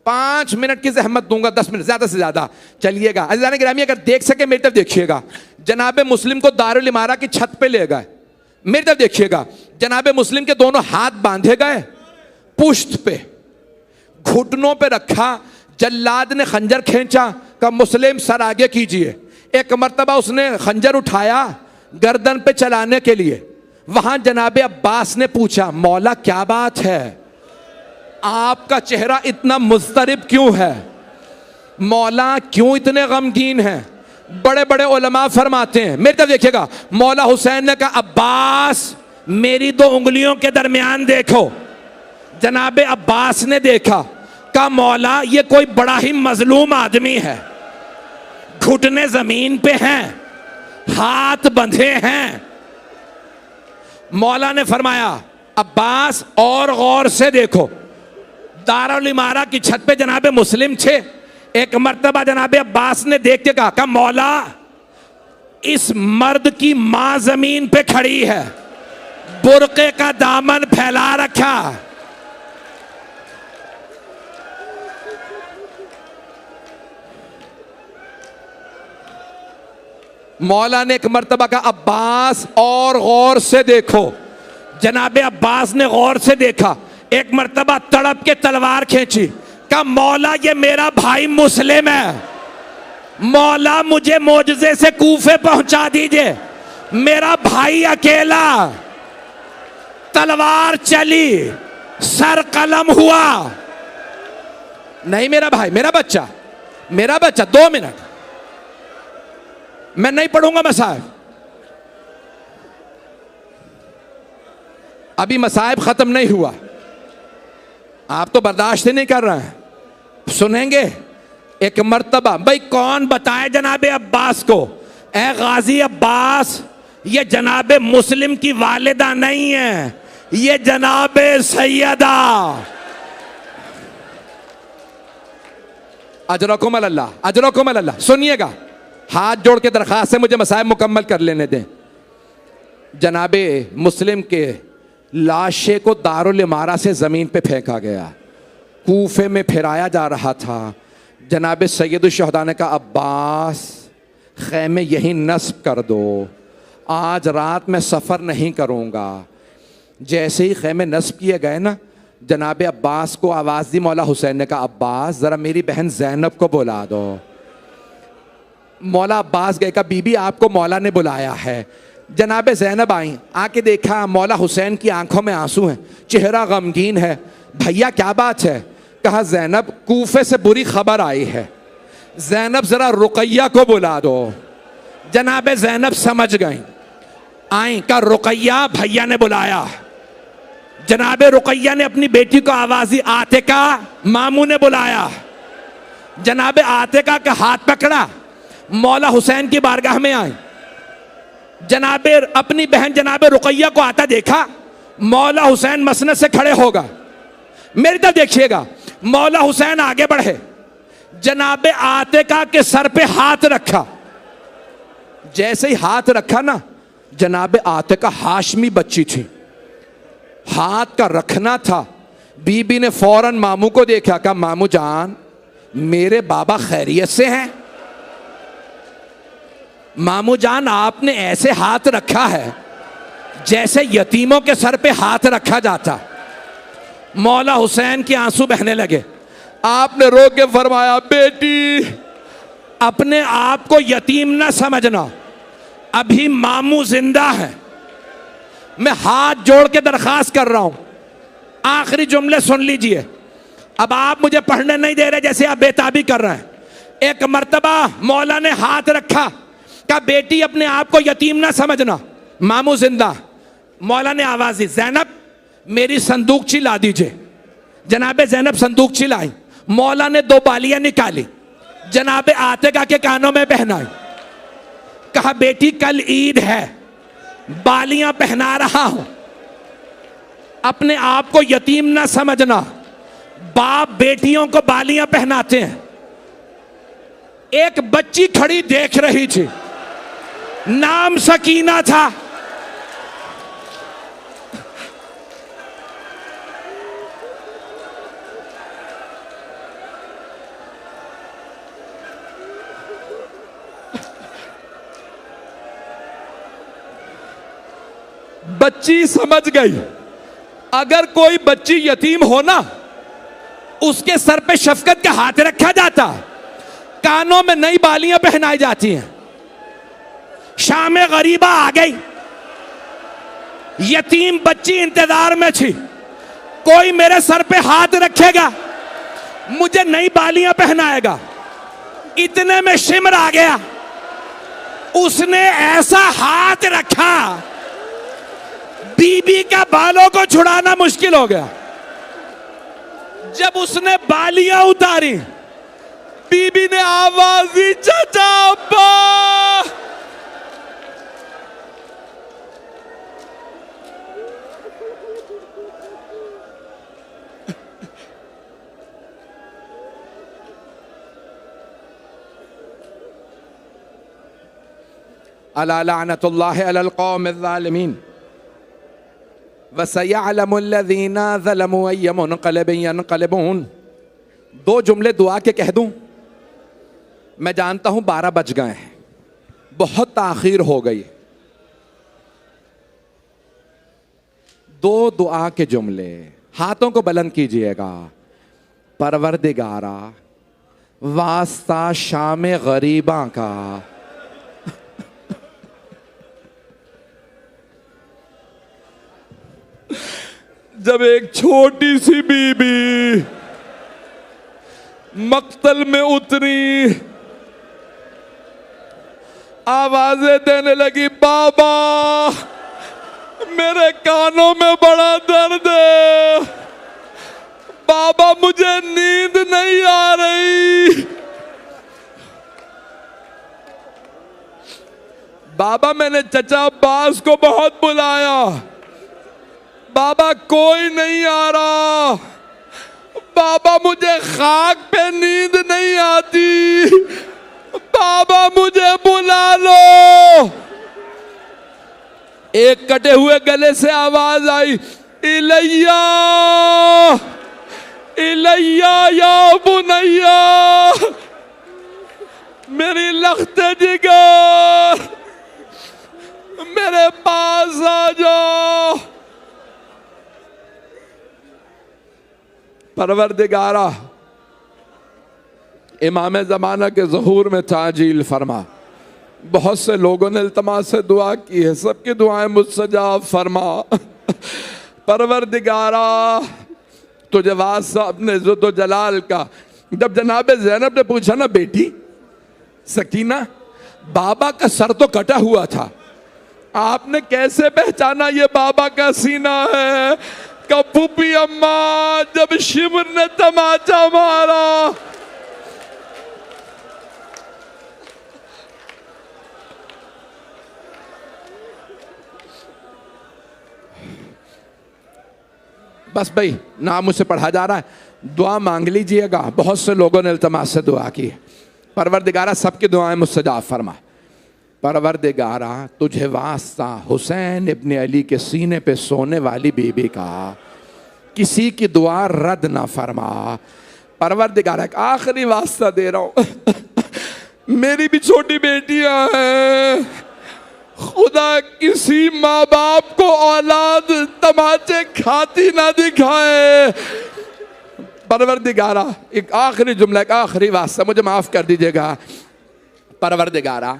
5 मिनट की जहमत दूंगा, 10 मिनट ज्यादा से ज्यादा चलिएगा। अज़ीज़ान गिरामी अगर देख सके मेरी तरफ देखिएगा। जनाबे मुस्लिम को दारुल इमारा की छत पे ले गए, मेरी तरफ देखिएगा। जनाबे मुस्लिम के दोनों हाथ बांधे गए, पुश्त पे घुटनों पे रखा, जल्लाद ने खंजर खींचा, कहा मुस्लिम सर आगे कीजिए। एक मर्तबा उसने खंजर उठाया गर्दन पे चलाने के लिए। वहां जनाबे अब्बास ने पूछा मौला क्या बात है, आपका चेहरा इतना मुस्तरिब क्यों है, मौला क्यों इतने गमगीन हैं? बड़े बड़े उलमा फरमाते हैं, मेरी तरफ देखिएगा। मौला हुसैन ने कहा अब्बास मेरी 2 उंगलियों के दरमियान देखो। जनाबे अब्बास ने देखा, कहा मौला ये कोई बड़ा ही मजलूम आदमी है, घुटने जमीन पे हैं, हाथ बंधे हैं। मौला ने फरमाया अब्बास और गौर से देखो। दारुल इमारा की छत पे जनाबे मुस्लिम थे। एक मर्तबा जनाबे अब्बास ने देख के कहा मौला इस मर्द की मां जमीन पे खड़ी है, बुर्के का दामन फैला रखा। मौला ने एक मर्तबा कहा अब्बास और गौर से देखो। जनाबे अब्बास ने गौर से देखा, एक मर्तबा तड़प के तलवार खींची, कहा मौला ये मेरा भाई मुस्लिम है, मौला मुझे मोजज़े से कूफे पहुंचा दीजिए, मेरा भाई अकेला। तलवार चली, सर कलम हुआ। नहीं मेरा भाई, मेरा बच्चा, मेरा बच्चा, 2 मिनट मैं नहीं पढ़ूंगा मसाइब, अभी मसाइब खत्म नहीं हुआ, आप तो बर्दाश्त ही नहीं कर रहे हैं। सुनेंगे एक मर्तबा। भाई कौन बताए जनाबे अब्बास को, ए गाजी अब्बास ये जनाबे मुस्लिम की वालिदा नहीं है, ये जनाबे सैयदा। अजरकुम अल्लाह, अजरकुम अल्लाह। सुनिएगा, हाथ जोड़ के दरखास्त है, मुझे मसाइब मुकम्मल कर लेने दें। जनाबे मुस्लिम के लाशे को दारुल इमारा से ज़मीन पे फेंका गया, कूफे में फिराया जा रहा था। जनाबे सैयदुल शुहदा ने कहा अब्बास खैमे यहीं नस्ब कर दो, आज रात में सफ़र नहीं करूँगा। जैसे ही खैमे नस्ब किए गए ना, जनाबे अब्बास को आवाज़ दी मौला हुसैन ने कहा अब्बास ज़रा मेरी बहन ज़ैनब को बुला दो। मौला अब्बास गए, कहा बीबी आपको मौला ने बुलाया है। जनाबे ज़ैनब आई, आके देखा मौला हुसैन की आंखों में आंसू हैं, चेहरा गमगीन है। भैया क्या बात है? कहा ज़ैनब कूफे से बुरी खबर आई है, ज़ैनब ज़रा रुकैया को बुला दो। जनाबे ज़ैनब समझ गई, आई, कहा रुकैया भैया ने बुलाया। जनाबे रुकैया ने अपनी बेटी को आवाज़ दी, आतिका मामू ने बुलाया। जनाबे आतिका का हाथ पकड़ा, मौला हुसैन की बारगाह में आई। जनाबे अपनी बहन जनाबे रुकैया को आता देखा, मौला हुसैन मसनद से खड़े होगा। मेरी तरफ देखिएगा, मौला हुसैन आगे बढ़े, जनाबे आतिका के सर पे हाथ रखा। जैसे ही हाथ रखा ना, जनाबे आतिका हाशमी बच्ची थी, हाथ का रखना था। बीबी ने फौरन मामू को देखा, कहा मामू जान मेरे बाबा खैरियत से हैं? मामू जान आपने ऐसे हाथ रखा है जैसे यतीमों के सर पे हाथ रखा जाता। मौला हुसैन के आंसू बहने लगे। आपने रो के फरमाया, बेटी अपने आप को यतीम ना समझना, अभी मामू जिंदा है। मैं हाथ जोड़ के दरखास्त कर रहा हूं, आखिरी जुमले सुन लीजिए। अब आप मुझे पढ़ने नहीं दे रहे, जैसे आप बेताबी कर रहे हैं। एक मर्तबा मौला ने हाथ रखा, कहा बेटी अपने आप को यतीम ना समझना, मामू जिंदा। मौला ने आवाज दी, ज़ैनब मेरी संदूकची ला दीजिए। जनाबे ज़ैनब संदूकची लाई। मौला ने 2 बालियां निकाली, जनाबे आतिका के कानों में पहनाई। कहा बेटी कल ईद है, बालियां पहना रहा हूं, अपने आप को यतीम ना समझना। बाप बेटियों को बालियां पहनाते हैं। एक बच्ची खड़ी देख रही थी, नाम सकीना था। बच्ची समझ गई, अगर कोई बच्ची यतीम हो ना, उसके सर पे शफकत का हाथ रखा जाता, कानों में नई बालियां पहनाई जाती हैं। शाम गरीबा आ गई, यतीम बच्ची इंतजार में थी, कोई मेरे सर पे हाथ रखेगा, मुझे नई बालियां पहनाएगा। इतने में शिमर आ गया, उसने ऐसा हाथ रखा, बीबी का बालों को छुड़ाना मुश्किल हो गया। जब उसने बालियां उतारी, बीबी ने आवाज दी, चाचा अब्बा। अला लानतुल्लाहि अलल कौमिज़ ज़ालिमीन वसयअलमुल्लज़ीना ज़लमू अय्य मुनक़लिबिन यनक़लिबून। 2 जुमले दुआ के कह दूं? मैं जानता हूं 12 बज गए हैं, बहुत ताख़ीर हो गई। 2 दुआ के जुमले, हाथों को बुलंद कीजिएगा। परवरदिगारा वास्ता शाम गरीबा का, जब एक छोटी सी बीबी मक्तल में उतरी, आवाजें देने लगी, बाबा मेरे कानों में बड़ा दर्द है, बाबा मुझे नींद नहीं आ रही। बाबा मैंने चचा अब्बास को बहुत बुलाया, बाबा कोई नहीं आ रहा, बाबा मुझे खाक पे नींद नहीं आती, बाबा मुझे बुला लो। एक कटे हुए गले से आवाज आई, इलैया इलैया या बुनैया, मेरी लख्ते जिगर मेरे पास आ जाओ। परवरदिगारा इमाम ज़माना के ज़हूर में ताजील फरमा। बहुत से लोगों ने इल्तमास से दुआ की है, सबकी दुआएं मुस्तजाब फरमा। परवरदिगारा तुझे वास्ता अपने इज़्ज़त व जलाल का। जब जनाब ज़ैनब ने पूछा ना, बेटी सकीना बाबा का सर तो कटा हुआ था, आपने कैसे पहचाना ये बाबा का सीना है? कपूपी अम्मा जब शिमर ने तमाचा मारा, बस भाई नाम मुझसे पढ़ा जा रहा है, दुआ मांग लीजिएगा। बहुत से लोगों ने इल्तमास से दुआ की है। परवरदिगारा सबकी दुआएं मुस्तजाब फरमा। परवरदिगारा तुझे वास्ता हुसैन इब्न अली के सीने पे सोने वाली बीबी का किसी की दुआ रद्द ना फरमा। परवरदिगारा एक आखिरी वास्ता दे रहा हूं, मेरी भी छोटी बेटियां हैं, खुदा किसी माँ बाप को औलाद तमाचे खाती ना दिखाए। परवरदिगारा, एक आखिरी जुमला, एक आखिरी वास्ता, मुझे माफ़ कर दीजिएगा। परवरदिगारा,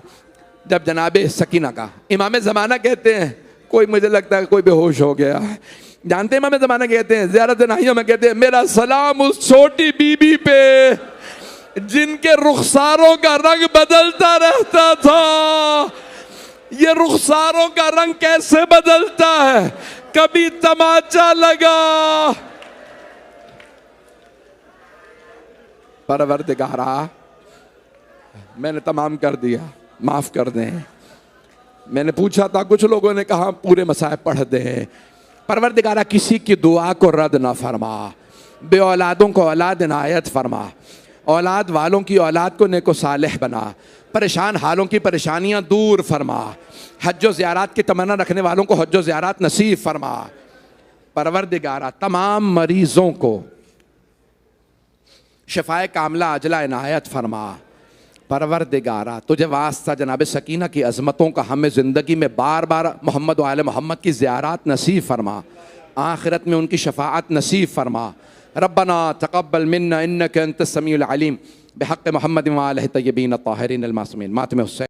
जब जनाब सकीना का इमाम ज़माना कहते हैं, कोई मुझे लगता है कोई बेहोश हो गया, जानते हैं इमाम ज़माना कहते हैं, ज़ियारत नाहियों में कहते हैं, मेरा सलाम उस छोटी बीबी पे जिनके रुखसारों का रंग बदलता रहता था। ये रुखसारों का रंग कैसे बदलता है? कभी तमाचा लगा, परवरदिगारा मैंने तमाम कर दिया, माफ कर दें। मैंने पूछा था, कुछ लोगों ने कहा पूरे मसाइब पढ़ दें। परवरदिगारा किसी की दुआ को रद्द ना फरमा, बे औलादों को औलाद इनायत फरमा, औलाद वालों की औलाद को नेको सालेह बना, परेशान हालों की परेशानियां दूर फरमा, हज्जो ज़ियारत की तमन्ना रखने वालों को हज्जो ज़ियारत नसीब फरमा। परवरदिगारा तमाम मरीज़ों को शफ़ाए कामला अजला इनायत फरमा। परवरदिगारा तुझे वास्ता जनाब सकीना की अज़मतों का हमें ज़िंदगी में बार बार मोहम्मद व आले मोहम्मद की ज़ियारत नसीब फरमा, आखिरत में उनकी शफ़ाअत नसीब फरमा। रब्बना तक़ब्बल मिन्ना इन्नका अंतस समीउल अलीम बिहक़्क़ि मोहम्मद व आलिहि तय्यबीन अत्ताहिरीन अल मासूमीन। मातम हुसैन।